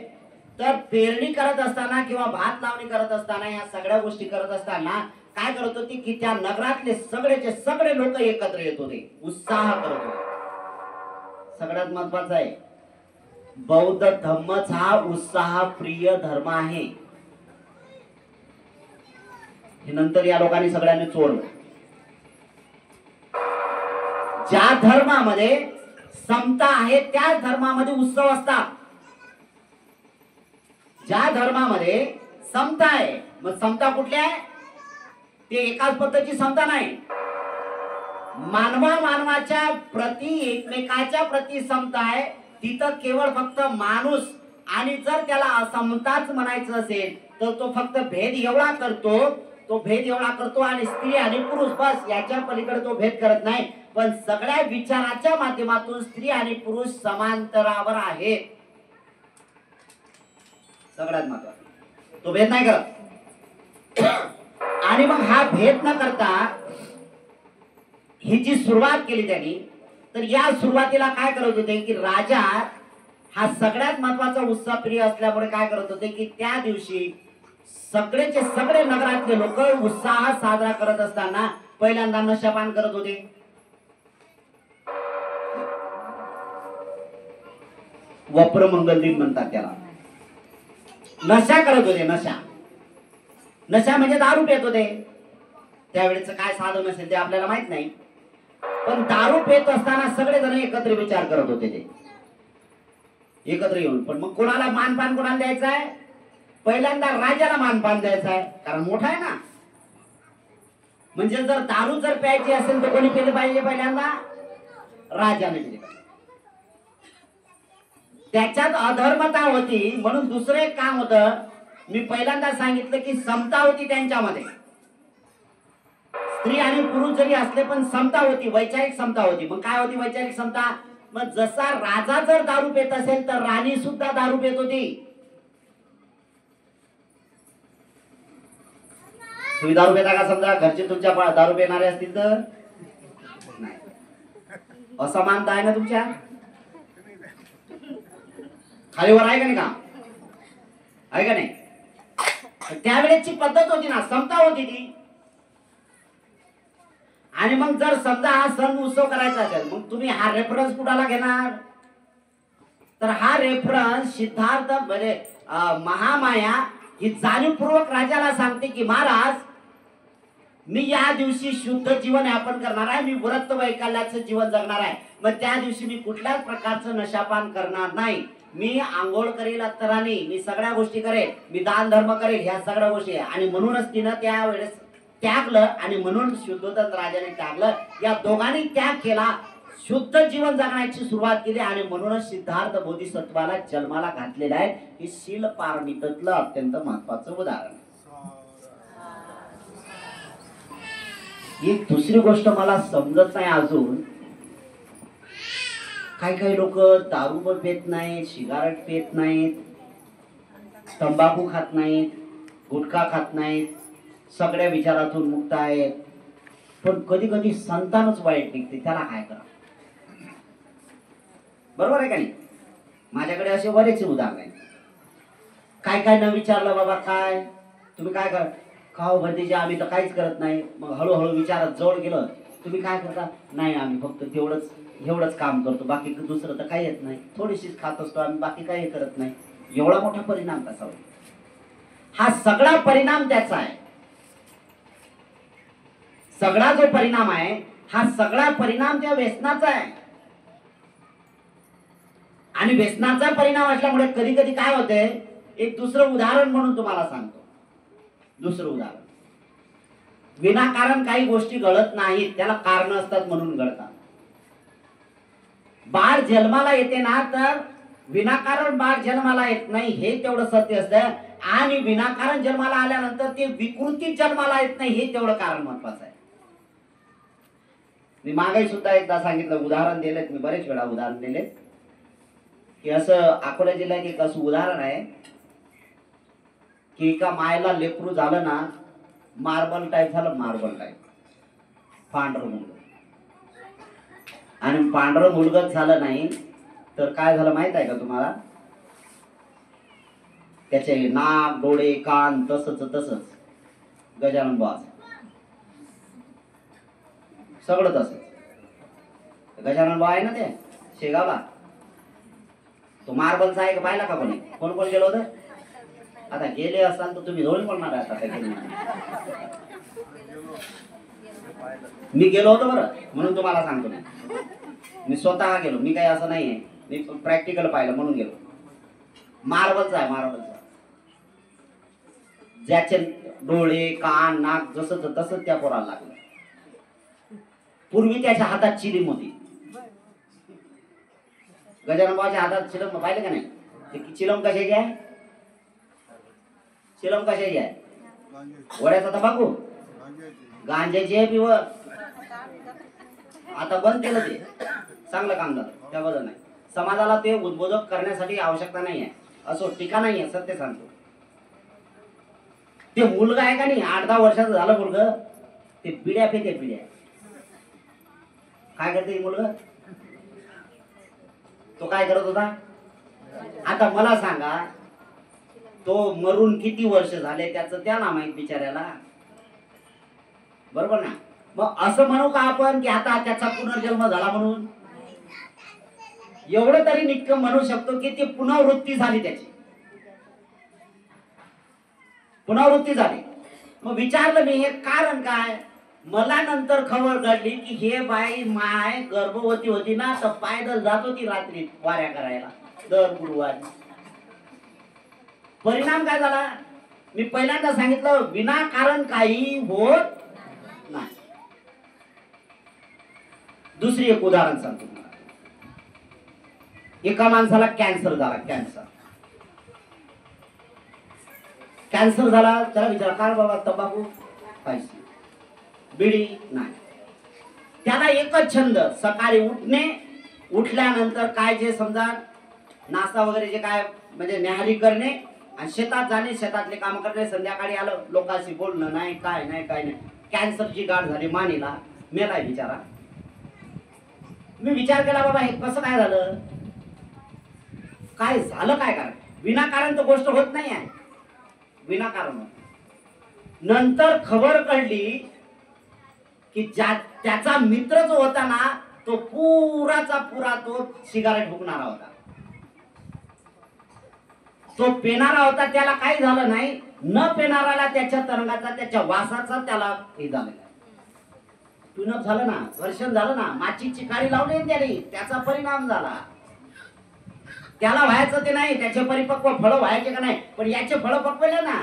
तर पेरणी करत असताना किंवा भात लावणी करत असताना या सगळ्या गोष्टी करत असताना काय करत होती की त्या नगरातले सगळेचे सगळे लोक एकत्र येत होते, उत्साह करत होते. सगळ्यात महत्वाचं आहे बौद्ध धम्मच हा उत्साह प्रिय धर्म आहे. हे नंतर या लोकांनी सगळ्यांनी चोरलं. ज्या धर्मामध्ये समता आहे त्याच धर्मामध्ये उत्सव असतात. ज्या धर्मामध्ये समता आहे, मग समता कुठल्या आहे? ते एकाच पद्धतीची समता नाही. मानवाच्या प्रती एकमेकाच्या प्रती समता आहे. तिथं केवळ फक्त माणूस, आणि जर त्याला असमताच म्हणायचं असेल तर तो फक्त भेद एवढा करतो आणि स्त्री आणि पुरुष बस याच्या पलीकडे तो भेद करत नाही. पण सगळ्या विचाराच्या माध्यमातून स्त्री आणि पुरुष समांतरावर आहेत. सगळ्यात महत्त्वाचं तो भेद नाही करत. आणि मग हा भेद न करता ही जी सुरुवात केली त्यांनी, तर या सुरुवातीला काय करत होते की राजा हा सगळ्यात महत्वाचा उत्सव प्रिय असल्यामुळे काय करत होते की त्या दिवशी सगळेचे सगळे नगरातले लोक उत्साह साजरा करत असताना पहिल्यांदा नशापान करत होते. वप्रमंगल दिन म्हणतात त्याला. नशा करत होते. नशा म्हणजे दारू पित होते. त्यावेळेच काय साधन असेल ते आपल्याला माहित नाही, पण दारू पित असताना सगळेजण एकत्र विचार करत होते. ते एकत्र येऊन पण मग कोणाला मानपान कोणाला द्यायचं आहे? पहिल्यांदा राजाला मानपान द्यायचं आहे, कारण मोठा आहे ना. म्हणजे जर दारू जर प्यायची असेल तर कोणी पिले पाहिजे? पहिल्यांदा राजाने पिले पाहिजे. त्याच्यात अधर्मता होती म्हणून दुसरं एक काम होतं. मी पहिल्यांदा सांगितलं की समता होती त्यांच्यामध्ये. स्त्री आणि पुरुष जरी असले पण समता होती, वैचारिक समता होती. मग काय होती वैचारिक समता? मग जसा राजा जर दारू पित असेल तर राणी सुद्धा दारू पित होती. तुम्ही दारू पिता का? समजा घरचे तुमच्या दारू पिणारे असतील तर नाही. असमानता आहे ना तुमच्या खालीवर, आहे का नाही? का आहे का नाही? त्यावेळेची पद्धत होती ना, समता होती ती. आणि मग जर समजा हा सण उत्सव करायचा असेल मग तुम्ही हा रेफरन्स कुणाला घेणार? तर हा रेफरन्स सिद्धार्थ म्हणजे महामाया ही जाणीवपूर्वक राजाला सांगते की महाराज मी या दिवशी शुद्ध जीवन यापन करणार आहे, मी व्रत वैकल्याचं जीवन जगणार आहे. मग त्या दिवशी मी कुठल्याच प्रकारचं नशापान करणार नाही. मी आंघोळ करेल अत्तराने, मी सगळ्या गोष्टी करेल, मी दान धर्म करेल, ह्या सगळ्या गोष्टी. आणि म्हणूनच तिनं त्यावेळेस त्यागलं आणि म्हणून शुद्धोदत राजाने त्यागलं. या दोघांनी त्याग केला, शुद्ध जीवन जगण्याची सुरुवात केली आणि म्हणूनच सिद्धार्थ बोधिसत्वाला जन्माला घातलेला आहे. हे शील पारमितातलं अत्यंत महत्वाचं उदाहरण. एक दुसरी गोष्ट मला समजत नाही अजून, काही लोक दारू पण पित नाहीत, सिगारेट पित नाहीत, तंबाखू खात नाहीत, गुटखा खात नाहीत, सगळ्या विचारातून मुक्त आहेत. पण कधी कधी संतानच वाईट निघते, त्याला काय करा? बरोबर आहे का नाही? माझ्याकडे असे बरेच उदाहरण आहेत. काय न विचारलं बाबा काय तुम्ही काय करा? खाओ भतीजे आम्ही तर काहीच करत नाही. मग हळूहळू विचारात जवळ गेलं, तुम्ही काय करता? नाही आम्ही फक्त एवढंच काम करतो, बाकी दुसरं तर काही येत नाही, थोडीशीच खात असतो आम्ही, बाकी काही करत नाही. एवढा मोठा परिणाम कसा होईल? हा सगळा परिणाम त्याचा आहे. सगळा जो परिणाम आहे हा सगळा परिणाम त्या व्यसनाचा आहे. आणि व्यसनाचा परिणाम असल्यामुळे कधी कधी काय होते, एक दुसरं उदाहरण म्हणून तुम्हाला सांगतो. दुसरं उदाहरण, विनाकारण काही गोष्टी घडत नाहीत, त्याला कारण असतात म्हणून घडतात. बाळ जन्माला येते ना, तर विनाकारण बाळ जन्माला येत नाही हे तेवढं सत्य असतं. आणि विनाकारण जन्माला आल्यानंतर ते विकृतीत जन्माला येत नाही, हे तेवढं कारण महत्वाचं आहे. मी मागे सुद्धा एकदा सांगितलं, उदाहरण दिलेत, मी बरेच वेळा उदाहरण दिले की असं अकोला जिल्ह्यात एक असं उदाहरण आहे की एका मायला लेकरू झालं ना, मार्बल टाईप झालं, मार्बल टाईप पांढरं मुलग. आणि पांढरं मुलगच झालं नाही तर काय झालं माहित आहे का तुम्हाला? त्याचे नाक, डोळे, कान तसंच गजानन बुवा सगळं तसंच. गजानन बुवा आहे ना ते शेगावला, तो मार्बलचा आहे का पाहिला का कोणी? कोण कोण गेलो होतं? आता गेले असाल तर तुम्ही धोळी पडणार आहे आता. मी गेलो होतो बरं, म्हणून तुम्हाला सांगतो. मी स्वतः गेलो, मी काही असं नाहीये, मी प्रॅक्टिकल पाहिलं म्हणून गेलो. मार्बलचा आहे, मार्बलचा. ज्याचे डोळे, कान, नाक जसं तसं त्या पोराला लागलं. पूर्वी त्याच्या हातात चिलीम होती. गजानन बाबाच्या हातात चिलम पाहिलं का नाही? चिलम कशाची आहे? चिलम कशाची आहे? वड्याचा तंबाखू, गांजाची आहे पिवळ. आता बंद केलं ते, चांगलं काम झालं, त्याबद्दल नाही. समाजाला ते उद्बोधक करण्यासाठी आवश्यकता नाही आहे, असो टीका नाही आहे, सत्य सांगतो. ते मुलगा आहे का नाही, 8-10 वर्षाचं झालं मुलगा, ते पिढ्या पेते पिढ्या. काय करते मुलगा? तो काय करत होता? आता मला सांगा, तो मरून किती वर्ष झाले त्याचं त्याला माहित बिचाऱ्याला, बरोबर ना? मग असं म्हणू का आपण की आता त्याचा पुनर्जन्म झाला म्हणून? एवढं तरी निक्कम म्हणू शकतो की ती पुनरावृत्ती झाली, त्याची पुनरावृत्ती झाली. मग विचारलं मी, हे कारण काय? मला नंतर खबर घडली की हे बाई माय गर्भवती होती ना, तर पायदल जात होती रात्री वाऱ्या करायला दर गुरुवारी. परिणाम काय झाला? मी पहिल्यांदा सांगितलं, विनाकारण काही होत नाही. दुसरी एक उदाहरण सांगतो तुम्हाला. एका माणसाला कॅन्सर झाला. कॅन्सर झाला, त्याला विचार, काय बाबा तंबाखू पाहिजे, बिडी नाही. त्याला एकच छंद, सकाळी उठणे, उठल्यानंतर काय जे समजा नाश्ता वगैरे जे काय म्हणजे न्याहारी करणे आणि शेतात जाणे, शेतातले काम करणे, संध्याकाळी आलं लोकांशी बोलणं नाही, काय नाही. कॅन्सरची गाठ झाली मानेला, मेलाय बिचारा. मी विचार केला, बाबा हे कसं काय झालं? काय झालं काय? कारण विनाकारण तर गोष्ट होत नाही आहे, विनाकारण. नंतर खबर कळली की त्याचा मित्र जो होता ना, तो पुराचा पुरा तो सिगारेट फुकणारा होता, तो पेनारा होता. त्याला काही झालं नाही, न पेनाराला त्याच्या तरंगाचा, त्याच्या वासाचा त्याला हे झालेला. ट्यूनअप झालं ना, घर्षण झालं ना, माचीची काळी लावली त्याने, त्याचा परिणाम झाला. त्याला व्हायचं ते नाही, त्याचे परिपक्व फळ व्हायचे का नाही, पण याचे फळ पक्वले ना,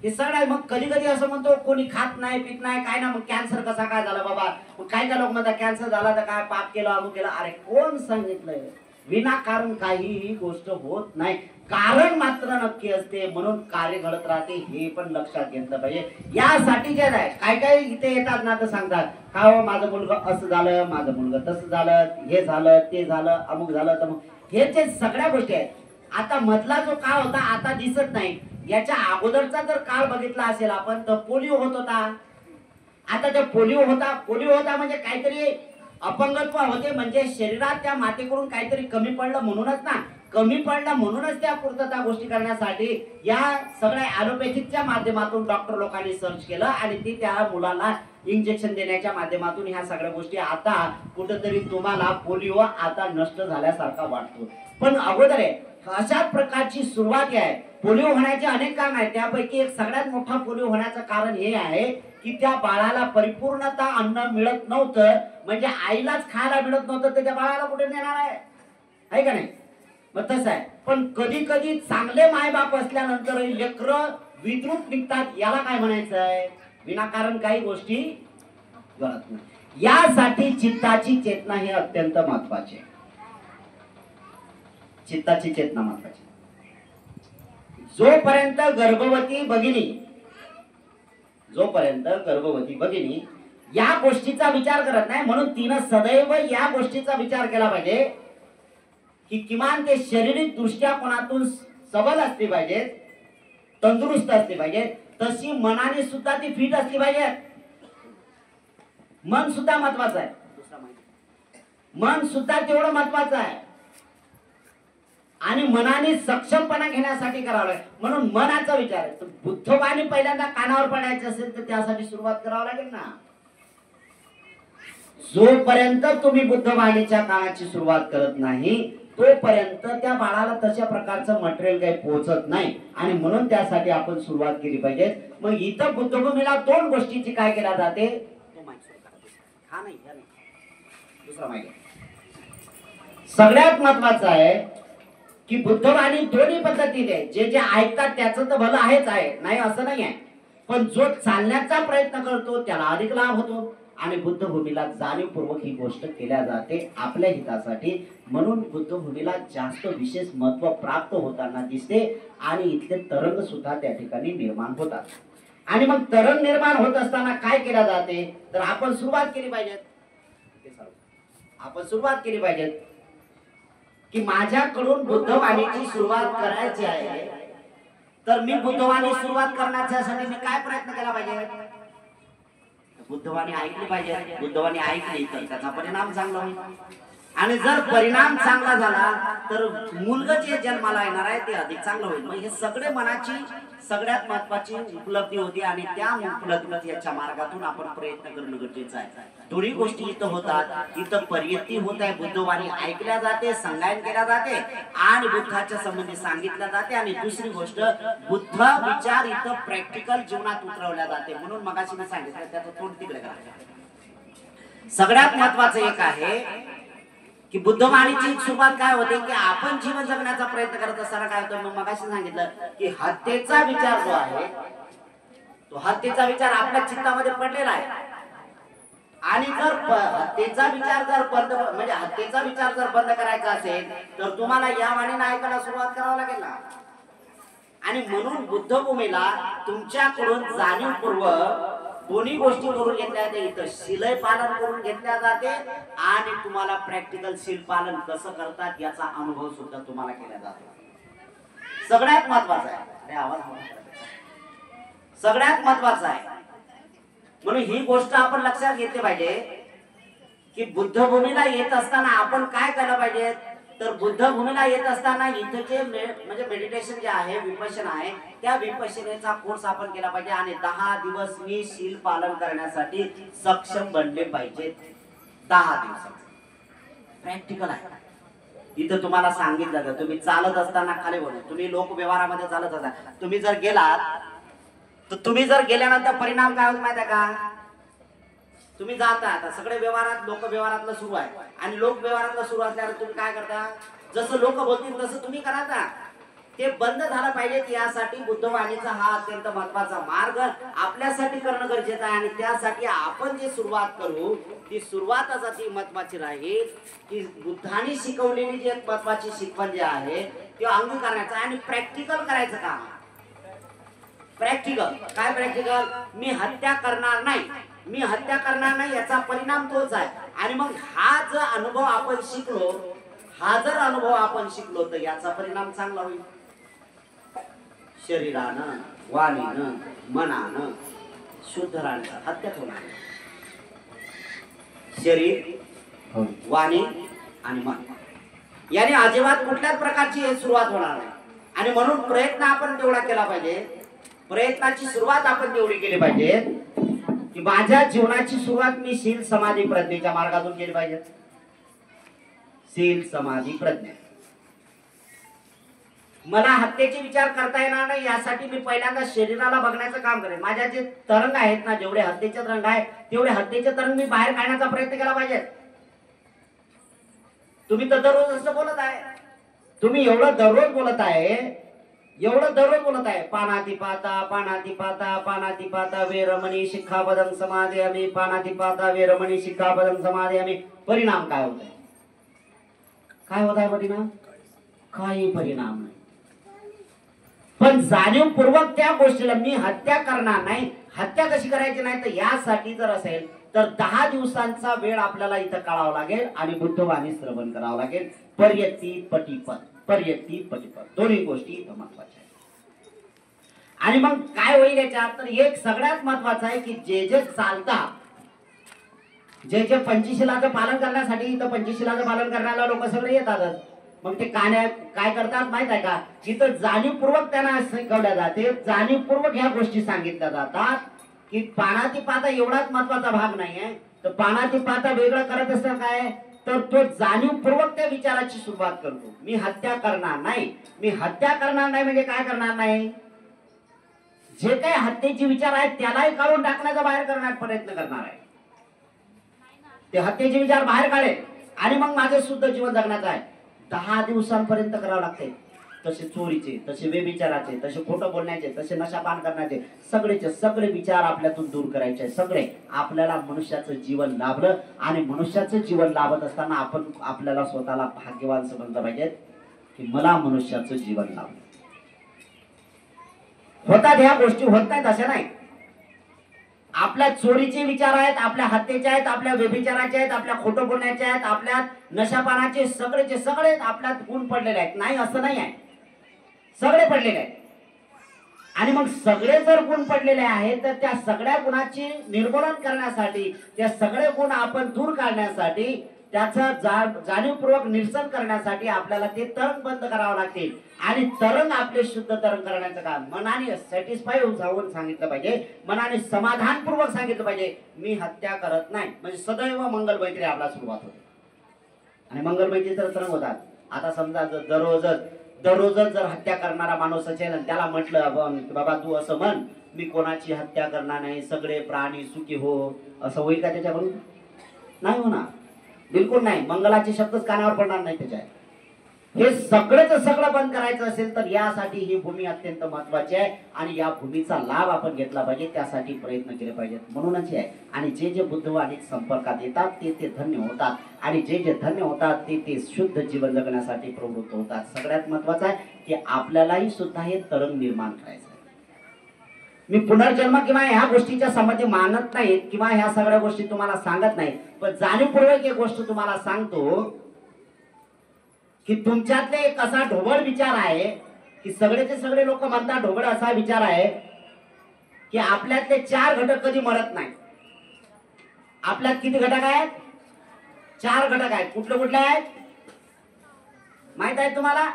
हे सगळं आहे. मग कधी कधी असं म्हणतो, कोणी खात नाही पित नाही काय ना, मग कॅन्सर कसा काय झाला बाबा? मग काय लोक म्हणतात कॅन्सर झाला तर काय पाप केलं, अमुक केलं. अरे कोण सांगितलंय? विनाकारण काहीही गोष्ट होत नाही, कारण मात्र नक्की असते, म्हणून कार्य घडत राहते, हे पण लक्षात घेतलं पाहिजे. यासाठी जे आहे काय इथे येतात ना, तर सांगतात का हो माझं मुलगा असं झालं, माझं मुलगा तसं झालं, हे झालं ते झालं, अमुक झालं तर मग, हे जे सगळ्या गोष्टी आहेत. आता मधला जो काळ होता आता दिसत नाही, याच्या अगोदरचा जर काळ बघितला असेल आपण तर पोलिओ होत होता. आता ते पोलिओ होता म्हणजे काहीतरी अपंगत्व होते, म्हणजे शरीरात त्या मातेकडून काहीतरी कमी पडलं म्हणूनच ना, कमी पडलं म्हणूनच त्या पूर्तता गोष्टी करण्यासाठी या सगळ्या ॲलोपॅथीच्या माध्यमातून डॉक्टर लोकांनी सर्च केलं आणि ती त्या मुलाला इंजेक्शन देण्याच्या माध्यमातून ह्या सगळ्या गोष्टी. आता कुठेतरी तुम्हाला पोलिओ आता नष्ट झाल्यासारखा वाटतो, पण अगोदर आहे अशा प्रकारची सुरुवात आहे. पोलिओ होण्याचे अनेक कारण आहेत, त्यापैकी एक सगळ्यात मोठा पोलिओ होण्याचं कारण हे आहे की त्या बाळाला परिपूर्णता अन्न मिळत नव्हतं, म्हणजे आईलाच खायला मिळत नव्हतं, तर त्या बाळाला कुठे नेणार आहे का नाही? मग तसं आहे. पण कधी कधी चांगले मायबाप असल्यानंतर लेकरं विद्रुप निघतात, याला काय म्हणायचं आहे? विनाकारण काही गोष्टी घडत नाही. यासाठी चित्ताची चेतना ही अत्यंत महत्वाची आहे. चित्ताची चेतना महत्वाची. जोपर्यंत गर्भवती भगिनी या गोष्टीचा विचार करत नाही, म्हणून तिनं सदैव या गोष्टीचा विचार केला पाहिजे की किमान ते शारीरिक दृष्ट्या कोणातून सबल असली पाहिजे, तंदुरुस्त असली पाहिजे, तशी मनाने सुद्धा ती फिट असली पाहिजे. मन सुद्धा महत्वाचं आहे. मन सुद्धा तेवढं महत्वाचं आहे आणि मनाने सक्षमपणा घेण्यासाठी करावं लागेल. म्हणून मनाचा विचार आहे. बुद्धवाणी पहिल्यांदा कानावर पडायचं असेल तर त्यासाठी सुरुवात करावं लागेल ना. जोपर्यंत तुम्ही बुद्धवाणीच्या कानाची सुरुवात करत नाही तोपर्यंत त्या बाळाला तशा प्रकारचं मटेरियल काही पोहोचत नाही आणि म्हणून त्यासाठी आपण सुरुवात केली पाहिजे. मग इथं बुद्धभूमीला दोन गोष्टीची काय केल्या जाते, हा नाही दुसरा माहिती. सगळ्यात महत्वाचं आहे की बुद्धवाणी दोन्ही पद्धतीने जे जे ऐकतात त्याचं तर भलं आहेच आहे, नाही असं नाही आहे, पण जो चालण्याचा प्रयत्न करतो त्याला अधिक लाभ होतो आणि बुद्धभूमीला जाणीवपूर्वक ही गोष्ट केल्या जाते आपल्या हितासाठी. म्हणून बुद्धभूमीला जास्त विशेष महत्व प्राप्त होताना दिसते आणि इथले तरंग सुद्धा त्या ठिकाणी निर्माण होतात. आणि मग तरंग निर्माण होत असताना काय केल्या जाते तर आपण सुरुवात केली पाहिजे की माझ्याकडून बुद्धवाणीची सुरुवात करायची आहे, तर मी बुद्धवाणी सुरुवात करण्यासाठी मी काय प्रयत्न केला पाहिजे, बुद्धवाणी ऐकली पाहिजे. बुद्धवाणी ऐकली तर त्याचा परिणाम चांगला होईल आणि जर परिणाम चांगला झाला तर मुलगा जे जन्माला येणार आहे ते अधिक चांगलं होईल. म्हणजे हे सगळे मनाची सगळ्यात महत्वाची उपलब्धी होती आणि त्या उपलब्धीच्या मार्गातून आपण प्रयत्न करणं गरजेचं आहे. दोन्ही गोष्टी इथं होतात. इथं परियती होत आहे, बुद्धवाणी ऐकल्या जाते, संगायन केल्या जाते आणि बुद्धाच्या संबंधी सांगितल्या जाते. आणि दुसरी गोष्ट बुद्ध विचार इथं प्रॅक्टिकल जीवनात उतरवल्या जाते. म्हणून मगाशी मी सांगितलं त्याचं तोंड तिकडे करायचं. सगळ्यात महत्वाचं एक आहे की बुद्धवाणीची सुरुवात काय होते की आपण जीवन जगण्याचा प्रयत्न करत असताना काय होतं, मग मगाशी सांगितलं की हत्येचा विचार जो आहे तो हत्येचा विचार आपल्या चित्तामध्ये पडलेला आहे आणि जर हत्येचा विचार जर बंद म्हणजे हत्येचा विचार जर बंद करायचा असेल तर तुम्हाला या वाणीने ऐकायला सुरुवात करावी लागेल ना. आणि म्हणून बुद्धभूमीला तुमच्याकडून जाणीवपूर्वक दोन्ही गोष्टी करून घेतल्या जाते. इथं शीलय पालन करून घेतल्या जाते आणि तुम्हाला प्रॅक्टिकल शील पालन कसं करतात याचा अनुभव सुद्धा तुम्हाला केला जातो. सगळ्यात महत्वाचं आहे, अरे आवाज सगळ्यात महत्वाचं आहे. म्हणून ही गोष्ट आपण लक्षात घेतली पाहिजे की बुद्धभूमीला येत असताना आपण काय केलं पाहिजे, तर बुद्धभूमीला येत असताना इथं जे म्हणजे मेडिटेशन जे आहे, विपश्यना आहे, त्या विपश्यनेचा कोर्स आपण केला पाहिजे आणि 10 दिवस मी शील पालन करण्यासाठी सक्षम बनले पाहिजे. 10 दिवस प्रॅक्टिकल आहे. इथं तुम्हाला सांगितलं का तुम्ही चालत असताना खाली बोला, तुम्ही लोक व्यवहारामध्ये चालत असता, तुम्ही जर गेलात तर तुम्ही जर गेल्यानंतर परिणाम काय होत माहिती आहे का, तुम्ही जाता आता सगळे व्यवहारात लोक व्यवहारातलं सुरू आहे आणि लोक व्यवहारातलं सुरू असल्यावर तुम्ही काय करता, जसं लोक बोलतील तसं तुम्ही कराता. ते बंद झालं पाहिजे. यासाठी बुद्धवाणीचा हा अत्यंत महत्वाचा मार्ग आपल्यासाठी करणं गरजेचं आहे आणि त्यासाठी आपण जे सुरुवात करू ती सुरुवातच अति महत्वाची राहील की बुद्धाने शिकवलेली जी महत्वाची शिकवण जी आहे ती अंगीकारण्याचं आणि प्रॅक्टिकल करायचं काम. प्रॅक्टिकल काय, प्रॅक्टिकल मी हत्या करणार नाही याचा परिणाम तोच आहे. आणि मग हा जर अनुभव आपण शिकलो तर याचा परिणाम चांगला होईल. शरीरानं, वाणीनं, मनानं शुद्ध राहण्याचा हत्याच होणार. शरीर, वाणी आणि मन याने अजिबात कुठल्याच प्रकारची सुरुवात होणार नाही. आणि म्हणून प्रयत्न आपण तेवढा केला पाहिजे. प्रयत्नाची सुरुवात आपण तेवढी केली पाहिजे की माझ्या जीवनाची सुरुवात मी शील समाधी प्रज्ञेच्या मार्गातून केली पाहिजे. शील समाधी प्रज्ञा. मला हत्येचे विचार करता येणार नाही यासाठी मी पहिल्यांदा शरीराला बघण्याचं काम करेन. माझ्या जे तरंग आहेत ना, जेवढे हत्येचे तरंग आहेत तेवढे हत्येचे तरंग मी बाहेर काढण्याचा प्रयत्न केला पाहिजे. तुम्ही तर दररोज असं बोलत आहे, तुम्ही एवढं दररोज बोलत आहे पानातिपाता वेरमणी शिक्षापदं समादयामि, पानातिपाता वेरमणी शिक्षापदं समादयामि. परिणाम काय होत आहे, परिणाम? काही परिणाम नाही. पण जाणीवपूर्वक त्या गोष्टीला मी हत्या करणार नाही, हत्या कशी करायची नाही, तर यासाठी जर असेल तर 10 दिवसांचा वेळ आपल्याला इथं काढावा लागेल आणि बुद्धवाणी श्रवण करावं लागेल. पर्यती पटिपद, पर्यती पटिपद दोन्ही गोष्टी इथं महत्वाच्या आहेत. आणि मग काय होईल याच्यात, तर एक सगळ्यात महत्वाचं आहे की जे जे चालतात, जे जे पंचशीलाचं पालन करण्यासाठी, इथं पंचशीलाचं पालन करण्याला लोक सगळे येतातच. मग ते काय करतात माहित आहे का, जिथं जाणीवपूर्वक त्यांना शिकवल्या जाते, जाणीवपूर्वक ह्या गोष्टी सांगितल्या जातात की पानाती पाता एवढाच महत्वाचा भाग नाहीये. तर पानाती पाता वेगळं करत असतं काय, तर तो जाणीवपूर्वक त्या विचाराची सुरुवात करतो. मी हत्या करणार नाही, मी हत्या करणार नाही म्हणजे काय करणार नाही, जे काही हत्येचे विचार आहेत त्यालाही काढून टाकण्याचा, बाहेर करण्याचा प्रयत्न करणार आहे. ते हत्येचे विचार बाहेर काढे आणि मग माझे शुद्ध जीवन जगण्याचं आहे. 10 दिवसांपर्यंत करावं लागते. तसे चोरीचे, तसे व्यभिचाराचे, तसे खोटं बोलण्याचे, तसे नशापान करण्याचे सगळेचे सगळे विचार आपल्यातून दूर करायचे. सगळे आपल्याला मनुष्याचं जीवन लाभलं आणि मनुष्याचं जीवन लाभत असताना आपण आपल्याला स्वतःला भाग्यवान समजलं पाहिजे की मला मनुष्याचं जीवन लाभलं. होतात ह्या गोष्टी, होत नाहीत अशा नाही. आपल्या चोरीचे विचार आहेत, आपल्या हत्येचे आहेत, आपल्या व्यभिचाराचे आहेत, आपल्या खोटं बोलण्याचे आहेत, आपल्या नशापानाचे सगळेचे सगळे आपल्यात गुण पडलेले आहेत. नाही असं नाही आहे, सगळे पडलेले आहेत. आणि मग सगळे जर गुण पडलेले आहेत तर त्या सगळ्या गुणाचे निर्मूलन करण्यासाठी, त्या सगळे गुण आपण दूर काढण्यासाठी, त्याचं जाणीवपूर्वक निरसन करण्यासाठी आपल्याला ते तरंग बंद करावं लागते. आणि तरंग आपले शुद्ध तरंग करण्याचं काम मनाने सॅटिस्फाय होऊन सांगितलं पाहिजे, मनाने समाधानपूर्वक सांगितलं पाहिजे. मी हत्या करत नाही म्हणजे सदैव मंगल मैत्री आपला सुरुवात होते आणि मंगल मैत्रीचे तरंग होतात. आता समजा दररोजच जर हत्या करणारा माणूस असेल आणि त्याला म्हटलं बाबा तू असं म्हण, मी कोणाची हत्या करणार नाही, सगळे प्राणी सुखी हो, असं होईल का त्याच्याकडून? नाही होणार, बिलकुल नाही. मंगलाचे शब्दच कानावर पडणार नाही त्याच्या. हे सगळं बंद करायचं असेल तर यासाठी ही भूमी अत्यंत महत्वाची आहे आणि या भूमीचा लाभ आपण घेतला पाहिजे, त्यासाठी प्रयत्न केले पाहिजेत. म्हणूनच आहे. आणि जे जे बुद्धवाणीत संपर्कात येतात ते धन्य होतात आणि जे जे धन्य होतात ते शुद्ध जीवन जगण्यासाठी प्रवृत्त होतात. सगळ्यात महत्वाचं आहे की आपल्यालाही सुद्धा हे तरंग निर्माण करायचं. मी पुनर्जन्म किंवा ह्या गोष्टीच्या संबंधी मानत नाही किंवा ह्या सगळ्या गोष्टी तुम्हाला सांगत नाही, पण जाणीवपूर्वक एक गोष्ट तुम्हाला सांगतो की तुमच्यातले एक असा ढोबळ विचार आहे की सगळेचे सगळे लोक म्हणतात ढोबळ असा विचार आहे की आपल्यातले 4 घटक कधी मरत नाही. आपल्यात किती घटक आहेत? 4 घटक आहेत. कुठले कुठले आहेत माहित आहे तुम्हाला?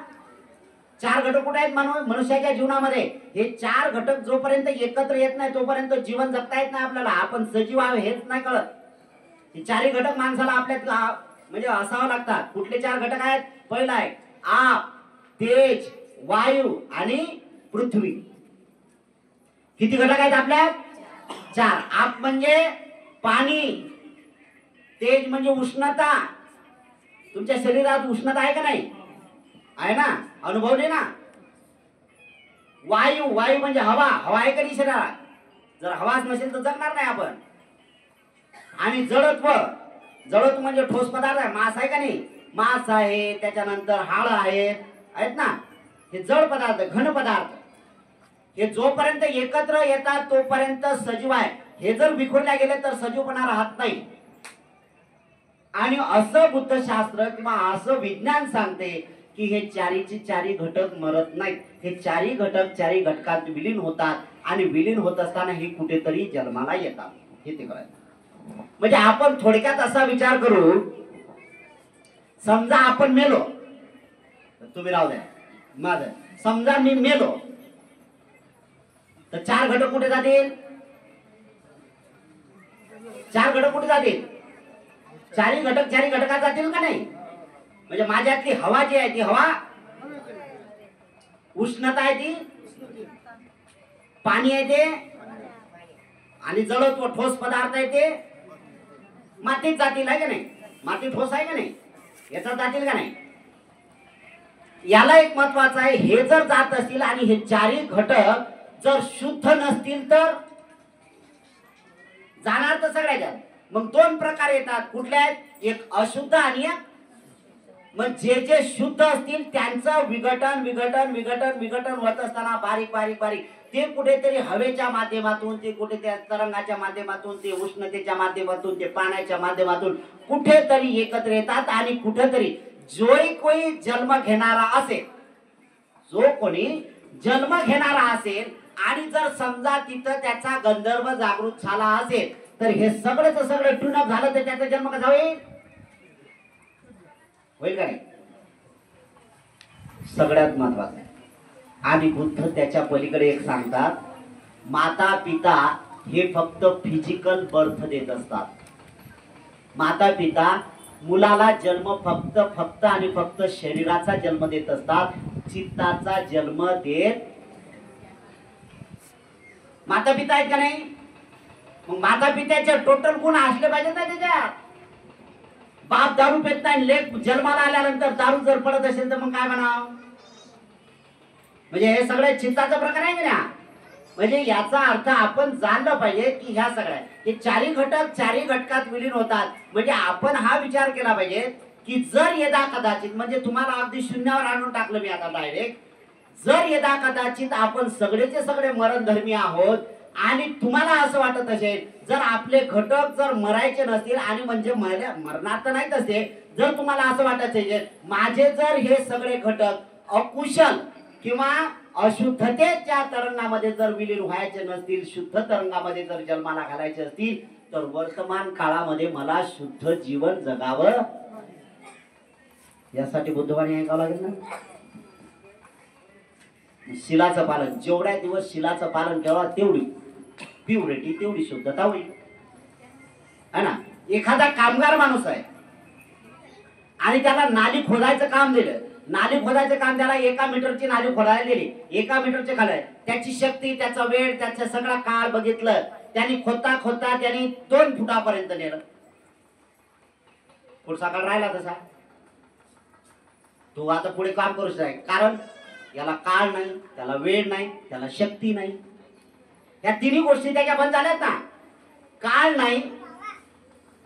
4 घटक कुठे आहेत मनुष्याच्या जीवनामध्ये? हे 4 घटक जोपर्यंत एकत्र येत नाही तोपर्यंत जीवन जगता येत नाही आपल्याला. आपण सजीव आहोत हेच नाही कळत. हे 4 घटक माणसाला आपल्यात म्हणजे असावं लागतात. कुठले 4 घटक आहेत? पहिला आहे आप, तेज, वायू आणि पृथ्वी. किती घटक आहेत आपल्यात? 4. आप म्हणजे पाणी, तेज म्हणजे उष्णता. तुमच्या शरीरात उष्णता आहे का नाही? आहे ना, अनुभवले ना. वायू, वायू म्हणजे हवा, हवा आहे का नाही शरीरात? जर हवाच नसेल तर जगणार नाही आपण. आणि जडत्व, जडत्व म्हणजे ठोस पदार्थ आहे. मांस आहे का नाही? मांस आहे, त्याच्यानंतर हाड आहेत ना, हे जड पदार्थ, घन पदार्थ. हे जोपर्यंत एकत्र येतात तोपर्यंत सजीव आहे. हे जर विखुरल्या गेले तर सजीवपणा राहत नाही. आणि असं बुद्धशास्त्र किंवा असं विज्ञान सांगते की हे चारीचे 4 घटक मरत नाहीत. हे 4 घटक 4 घटकात विलीन होतात आणि विलीन होत असताना हे कुठेतरी जन्माला येतात. हे ते करायचं. म्हणजे आपण थोडक्यात असा विचार करू, समजा आपण मेलो, तुम्ही राहू द्या माझं, समजा मी मेलो तर 4 घटक कुठे जातील? 4 घटक कुठे जातील? 4 घटक 4 घटकात जातील का नाही? म्हणजे माझ्यातली हवा जी आहे ती हवा, उष्णता आहे ती, पाणी आहे ते, आणि जडत्व ठोस पदार्थ आहे ते मातीत जातील आहे का नाही? माती ठोस आहे का नाही? याचा जातील का नाही? याला एक महत्वाचं आहे, हे जर जात असतील आणि हे 4 घटक जर शुद्ध नसतील तर जाणार तर सगळ्याच्यात. मग 2 प्रकार येतात. कुठले आहेत? एक अशुद्ध आणि एक मग जे जे शुद्ध असतील त्यांचं विघटन विघटन विघटन विघटन होत असताना बारीक बारीक बारीक ते कुठेतरी हवेच्या माध्यमातून, ते कुठेतरी तरंगाच्या माध्यमातून, ते उष्णतेच्या माध्यमातून, ते पाण्याच्या माध्यमातून कुठेतरी एकत्र येतात आणि कुठेतरी जो कोणी जन्म घेणारा असेल, जो कोणी जन्म घेणारा असेल आणि जर समजा तिथं त्याचा गंधर्व जागृत झाला असेल तर हे सगळंच सगळं ट्यूनअप झालं तर त्याचा जन्म कसा होईल? होईल का नाही? सगळ्यात महत्वाचं आहे. आणि बुद्ध त्याच्या पलीकडे एक सांगतात, माता पिता हे फक्त फिजिकल बर्थ देत असतात. माता पिता मुलाला जन्म फक्त फक्त आणि फक्त शरीराचा जन्म देत असतात, चित्ताचा जन्म देत. माता पिता आहेत का नाही? मग माता पित्याचे टोटल गुण असले पाहिजेत ना त्याच्यात. बाप दारू पेत नाही, लेक जन्माला आल्यानंतर दारू जर पडत असेल तर मग काय म्हणावं? म्हणजे हे सगळे चित्ताचा प्रकार आहे ना. म्हणजे याचा अर्थ आपण जाणलं पाहिजे की ह्या सगळ्या हे चारी घटक चारी घटकात विलीन होतात. म्हणजे आपण हा विचार केला पाहिजे की जर यदा कदाचित, म्हणजे तुम्हाला अगदी शून्यावर आणून टाकलं मी आता डायरेक्ट, जर यदा कदाचित आपण सगळेचे सगळे मरणधर्मी आहोत आणि तुम्हाला असं वाटत असेल जर आपले घटक जर मरायचे नसतील आणि म्हणजे मरणार तर नाहीत असे, जर तुम्हाला असं वाटत असेल माझे जर हे सगळे घटक अकुशल किंवा अशुद्धतेच्या तरंगामध्ये जर विलीन व्हायचे नसतील, शुद्ध तरंगामध्ये जर जन्माला घालायचे असतील तर वर्तमान काळामध्ये मला शुद्ध जीवन जगावं, यासाठी बुद्धवाणी ऐकावं लागेल ना. शिलाचं पालन, जेवढ्या दिवस शिलाचं पालन केलं तेवढी प्युरिटी, तेवढी शुद्धता होईल, है ना. एखादा कामगार माणूस आहे आणि त्याला नाली खोदायचं काम दिलं, नाली खोदायचं काम त्याला 1 मीटरची नाली खोदायला दिली, 1 मीटरचे खालाय, त्याची शक्ती, त्याचा वेळ, त्याचा सगळा काळ बघितलं, त्यांनी खोदता खोदता त्यांनी 2 फुटापर्यंत नेलं. पुढचा काळ राहिला तसा, तो आता पुढे काम करू शकतो, कारण याला काळ नाही, त्याला वेळ नाही, त्याला शक्ती नाही. या तिन्ही गोष्टी त्याच्या बंद झाल्यात ना. काळ नाही,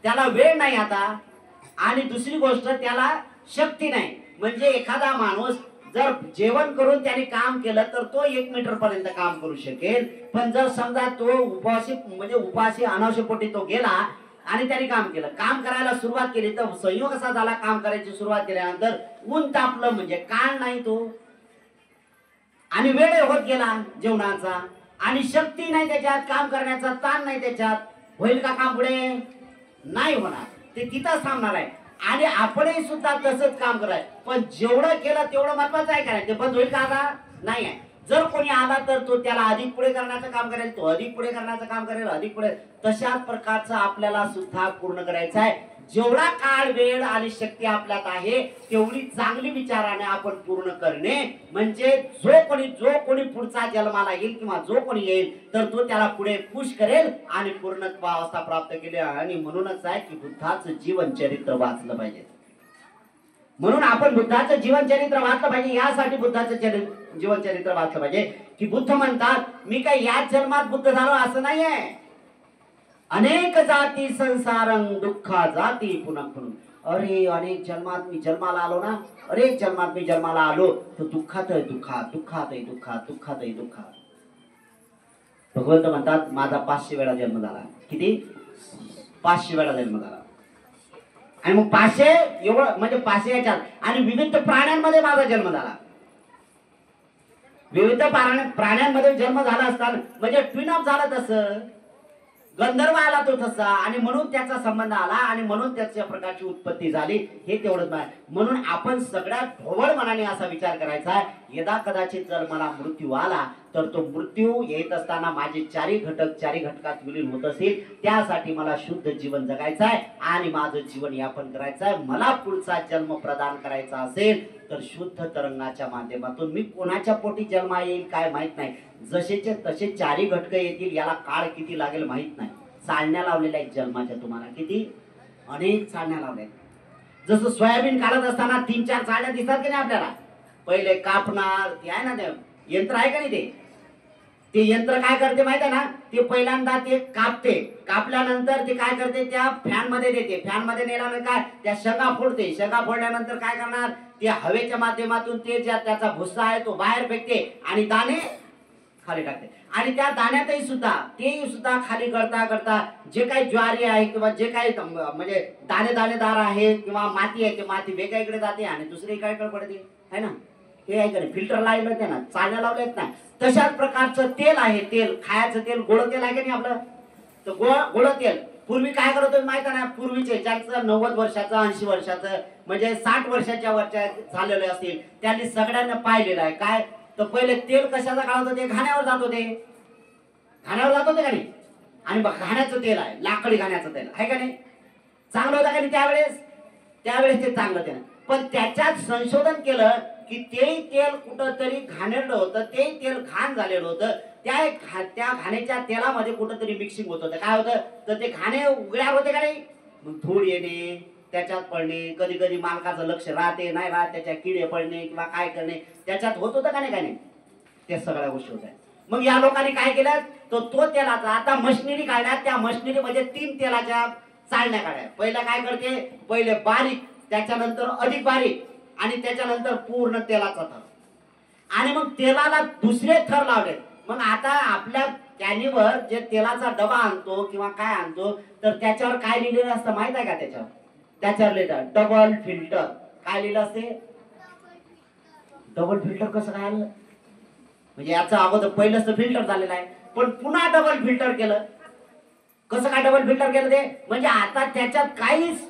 त्याला वेळ नाही आता, आणि दुसरी गोष्ट त्याला शक्ती नाही. म्हणजे एखादा माणूस जर जेवण करून त्याने काम केलं तर तो 1 मीटर पर्यंत काम करू शकेल, पण जर समजा तो उपाशी, म्हणजे उपाशी अनावश्यकपोटी तो गेला आणि त्याने काम केलं, काम करायला सुरुवात केली तर संयोग असा झाला, काम करायची सुरुवात केल्यानंतर ऊन तापलं, म्हणजे काळ नाही तो, आणि वेळ होत गेला जेवणाचा, आणि शक्ती नाही त्याच्यात, काम करण्याचा ताण नाही त्याच्यात, होईल का काम पुढे? नाही होणार, ते तिथंच थांबणार आहे. आणि आपणही सुद्धा तसंच काम करायचं, पण जेवढं केलं तेवढं महत्वाचं आहे का? ते बंद होईल का आता? नाही आहे. जर कोणी आला तर तो त्याला अधिक पुढे करण्याचं काम करेल, तो अधिक पुढे करण्याचं काम करेल, अधिक पुढे. तशाच प्रकारचं आपल्याला सुद्धा पूर्ण करायचं आहे. जेवढा काळ, वेळ आणि शक्ती आपल्यात आहे तेवढी चांगली विचाराने आपण पूर्ण करणे, म्हणजे जो कोणी पुढचा जन्माला येईल किंवा जो कोणी येईल तर तो त्याला पुढे पुश करेल आणि पूर्णत्व अवस्था प्राप्त केली. आणि म्हणूनच आहे की बुद्धाचं जीवन चरित्र वाचलं पाहिजे. म्हणून आपण बुद्धाचं जीवन चरित्र वाचलं पाहिजे. यासाठी बुद्धाचं जीवन चरित्र वाचलं पाहिजे की बुद्ध म्हणतात मी काय याच जन्मात बुद्ध झालो असं नाहीये. अनेक जाती संसारं दुःखा जाती पुन्हा पुन्हा. अरे अनेक जन्मात मी जन्माला आलो ना, अनेक जन्मात मी जन्माला आलो तर दुःखात आहे दुःखात, दुःखात आहे दुःखात, दुःखात आहे दुःखात. भगवंत म्हणतात माझा 500 वेळा जन्म झाला. किती? 500 वेळा जन्म झाला. आणि मग 500 एवढं म्हणजे 500 याच्यात, आणि विविध प्राण्यांमध्ये माझा जन्म झाला. विविध प्राण्यांमध्ये जन्म झाला असताना म्हणजे ट्विन अप झाला, तसं गंधर्व आला तो तसा, आणि म्हणून त्याचा संबंध आला आणि म्हणून त्याच्या प्रकारची उत्पत्ती झाली. हे तेवढंच नाही. म्हणून आपण सगळ्यात ढोबळ मनाने असा विचार करायचा, यदा कदाचित जर मला मृत्यू आला तर तो मृत्यू येत असताना माझे चारी घटकात विलीन होत असेल, त्यासाठी मला शुद्ध जीवन जगायचं आहे आणि माझं जीवन यापन करायचं आहे. मला पुढचा जन्म प्रदान करायचा असेल तर शुद्ध तरंगाच्या माध्यमातून. मी कोणाच्या पोटी जन्म येईल काय माहित नाही, जसेचे तसे चारी घटक येतील, याला काळ किती लागेल माहित नाही. चालण्या लावलेल्या आहेत जन्माच्या, तुम्हाला किती अनेक चालण्या लावल्या. जसं सोयाबीन काढत असताना 3-4 चालण्या दिसतात की नाही आपल्याला, पहिले कापणार, ते आहे ना ते यंत्र आहे का नाही, ते ते यंत्र काय करते माहिती आहे ना, ते पहिल्यांदा ते कापते, कापल्यानंतर ते काय करते, त्या फॅन मध्ये देते, फॅन मध्ये नेल्यानंतर काय, त्या शेंगा फोडते, शेंगा फोडल्यानंतर काय करणार, ते हवेच्या माध्यमातून ते ज्या त्याचा भुस्सा आहे तो बाहेर फेकते आणि दाणे खाली टाकते. आणि त्या दाण्यातही सुद्धा तेही सुद्धा खाली गळता गळता जे काही ज्वारी आहे किंवा जे काही म्हणजे दाणेदार आहे किंवा माती आहे, ते माती वेगळ्या इकडे जाते आणि दुसरी काय पडते है ना. हे आहे का नाही, फिल्टर लावलं ते ना, चालण्या लावलेत ना, तशाच प्रकारचं तेल आहे, तेल खायचं तेल, गोड तेल आहे का नाही आपलं, तर गोड तेल पूर्वी काय करत होते माहिती ना, पूर्वीचे ज्यांचं 90 वर्षाचं 80 वर्षाचं म्हणजे 60 वर्षाच्या वरच्या झालेले असतील त्यांनी सगळ्यांना पाहिलेलं आहे काय, तर पहिले तेल कशाचा काढत होते, घाण्यावर जात होते, घाण्यावर जात होते का नाही. आणि घाण्याचं तेल आहे, लाकडी घाण्याचं तेल आहे का नाही, चांगलं होतं का नाही त्यावेळेस, त्यावेळेस ते चांगलं तेल. पण त्याच्यात संशोधन केलं की तेही तेल कुठंतरी घाणेरडं होतं, तेही तेल घाण झालेलं होतं, त्या घाण्याच्या तेलामध्ये कुठंतरी मिक्सिंग होत होतं. काय होतं, तर ते घाणे उघड्यावर होते का नाही, मग धूळ येणे, त्याच्यात पडणे, कधी कधी मालकाचं लक्ष राहते नाही राहत, त्याच्या किडे पडणे किंवा काय करणे त्याच्यात होत होतं का नाही, काय नाही, त्या सगळ्या गोष्टी होत्या. मग या लोकांनी काय केलं, तो तेलाचा आता मशिनरी काढल्या, त्या मशिनरीमध्ये 3 तेलाच्या चाळण्या काढल्या. पहिलं काय करते, पहिले बारीक, त्याच्यानंतर अधिक बारीक आणि त्याच्यानंतर पूर्ण तेलाचा थर, आणि मग तेलाला दुसरे थर लावले. मग आता आपल्या कॅनीवर जे तेलाचा डबा आणतो किंवा काय आणतो, तर त्याच्यावर काय लिहिलेलं असतं माहित आहे का, त्याच्यावर लिहिलं डबल फिल्टर. काय लिहिलं असते, डबल फिल्टर. कसं काय आलं, म्हणजे याचं अगोदर पहिलंच तर फिल्टर झालेलं आहे, पण पुन्हा डबल फिल्टर केलं. कसं काय डबल फिल्टर केलं ते, म्हणजे आता त्याच्यात काहीच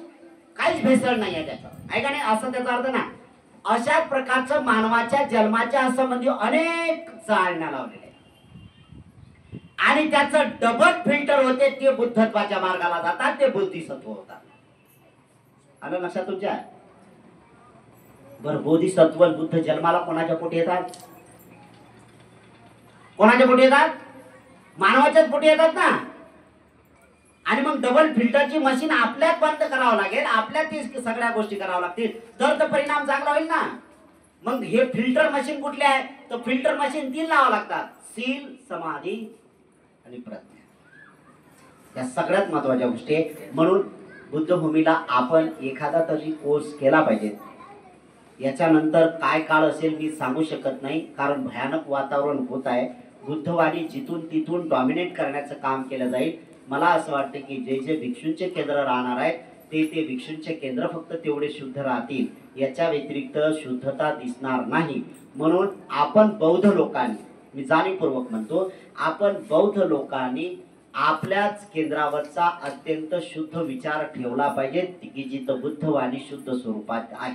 भेसळ नाही आहे त्याचा, आहे का नाही, असं त्याचा अर्थ ना. अशाच प्रकारचं मानवाच्या जन्माच्या संबंधी अनेक चालण्या लावलेल्या आणि त्याचं डबल फिल्टर होते, ते बुद्धत्वाच्या मार्गाला जातात, ते बोधिसत्व होतात. आलं लक्षात तुमच्या. बरं, बोधिसत्व बुद्ध जन्माला कोणाच्या पोटी येतात, कोणाच्या पोटी येतात, मानवाच्याच पोटी येतात ना. आणि मग डबल फिल्टरची मशीन आपल्यात बंद करावं लागेल, आपल्यात सगळ्या गोष्टी कराव्या लागतील, तर परिणाम चांगला होईल ना. मग हे फिल्टर मशीन कुठले आहे, तर फिल्टर मशीन 3 लावावं लागतात, सील, समाधी आणि प्रज्ञा. या सगळ्यात महत्वाच्या गोष्टी आहे. म्हणून बुद्धभूमीला आपण एखादा तरी कोर्स केला पाहिजे. याच्यानंतर काय काळ असेल मी सांगू शकत नाही, कारण भयानक वातावरण होत आहे. बुद्धवाणी जिथून तिथून डॉमिनेट करण्याचं काम केलं जाईल. मला असं वाटतं की जे जे भिक्षूंचे केंद्र राहणार आहेत ते भिक्षूंचे केंद्र फक्त तेवढे शुद्ध राहतील, याच्या व्यतिरिक्त शुद्धता दिसणार नाही. म्हणून आपण बौद्ध लोकांनी, मी जाणीवपूर्वक म्हणतो, आपण बौद्ध लोकांनी आपल्याच केंद्रावरचा अत्यंत शुद्ध विचार ठेवला पाहिजे की जिथं बुद्धवाणी शुद्ध स्वरूपात आहे.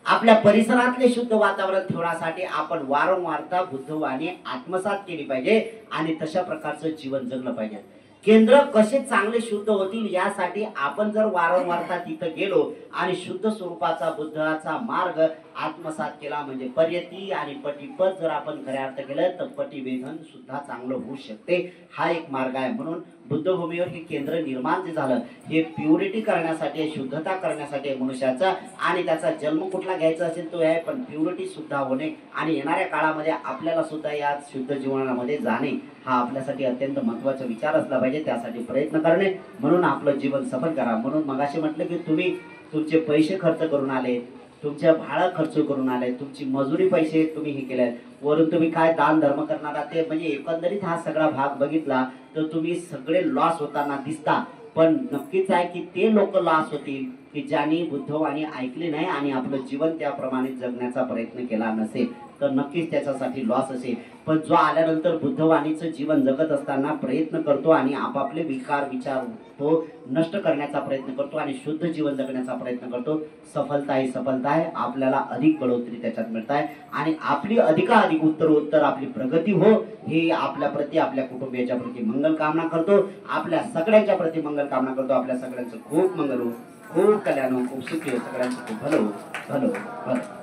आपल्या परिसरातले शुद्ध वातावरण ठेवण्यासाठी आपण वारंवारता बुद्धवाणी आत्मसात केली पाहिजे आणि तशा प्रकारचं जीवन जगलं पाहिजे. केंद्र कसे चांगले शुद्ध होतील यासाठी आपण जर वारंवारता तिथं गेलो आणि शुद्ध स्वरूपाचा बुद्धाचा मार्ग आत्मसात केला, म्हणजे पर्यती आणि पटीपद जर आपण खऱ्या अर्थ केलं तर पटीवेधन सुद्धा चांगलं होऊ शकते. हा एक मार्ग आहे. म्हणून बुद्धभूमीवर हे केंद्र निर्माण जे झालं हे प्युरिटी करण्यासाठी, शुद्धता करण्यासाठी मनुष्याचा, आणि त्याचा जन्म कुठला घ्यायचा असेल तो आहे, पण प्युरिटी सुद्धा होणे आणि येणाऱ्या काळामध्ये आपल्याला सुद्धा या शुद्ध जीवनामध्ये जाणे हा आपल्यासाठी अत्यंत महत्त्वाचा विचार असला पाहिजे. त्यासाठी प्रयत्न करणे, म्हणून आपलं जीवन सफल करा. म्हणून मगाशी म्हटलं की तुम्ही तुमचे पैसे खर्च करून आले, तुमच्या भाडं खर्च करून आले, तुमची मजुरी पैसे तुम्ही हे केले, वरून तुम्ही काय दान धर्म करणार आहात ते, म्हणजे एकंदरीत हा सगळा भाग बघितला तर तुम्ही सगळे लॉस होताना दिसता. पण नक्कीच आहे की ते लोक लॉस होतील की ज्यांनी बुद्धवाणी ऐकली नाही आणि आपलं जीवन त्याप्रमाणे जगण्याचा प्रयत्न केला नसेल, तर नक्कीच त्याच्यासाठी लॉस असेल. पण जो आल्यानंतर बुद्धवाणीचं जीवन जगत असताना प्रयत्न करतो आणि आपापले विचार तो नष्ट करण्याचा प्रयत्न करतो आणि शुद्ध जीवन जगण्याचा प्रयत्न करतो, सफलता ही सफलता आहे. आपल्याला अधिक बढोतरी त्याच्यात मिळत आहे आणि आपली अधिकाधिक उत्तरोत्तर आपली प्रगती हो, हे आपल्या प्रती, आपल्या कुटुंबियाच्या प्रती मंगल कामना करतो. आपल्या सगळ्यांच्या प्रती मंगल कामना करतो. आपल्या सगळ्यांचं खूप मंगल हो, खूप कल्याण हो, खूप सुखी हो, सगळ्यांचं खूप भलं हो, भलं हो, भलं.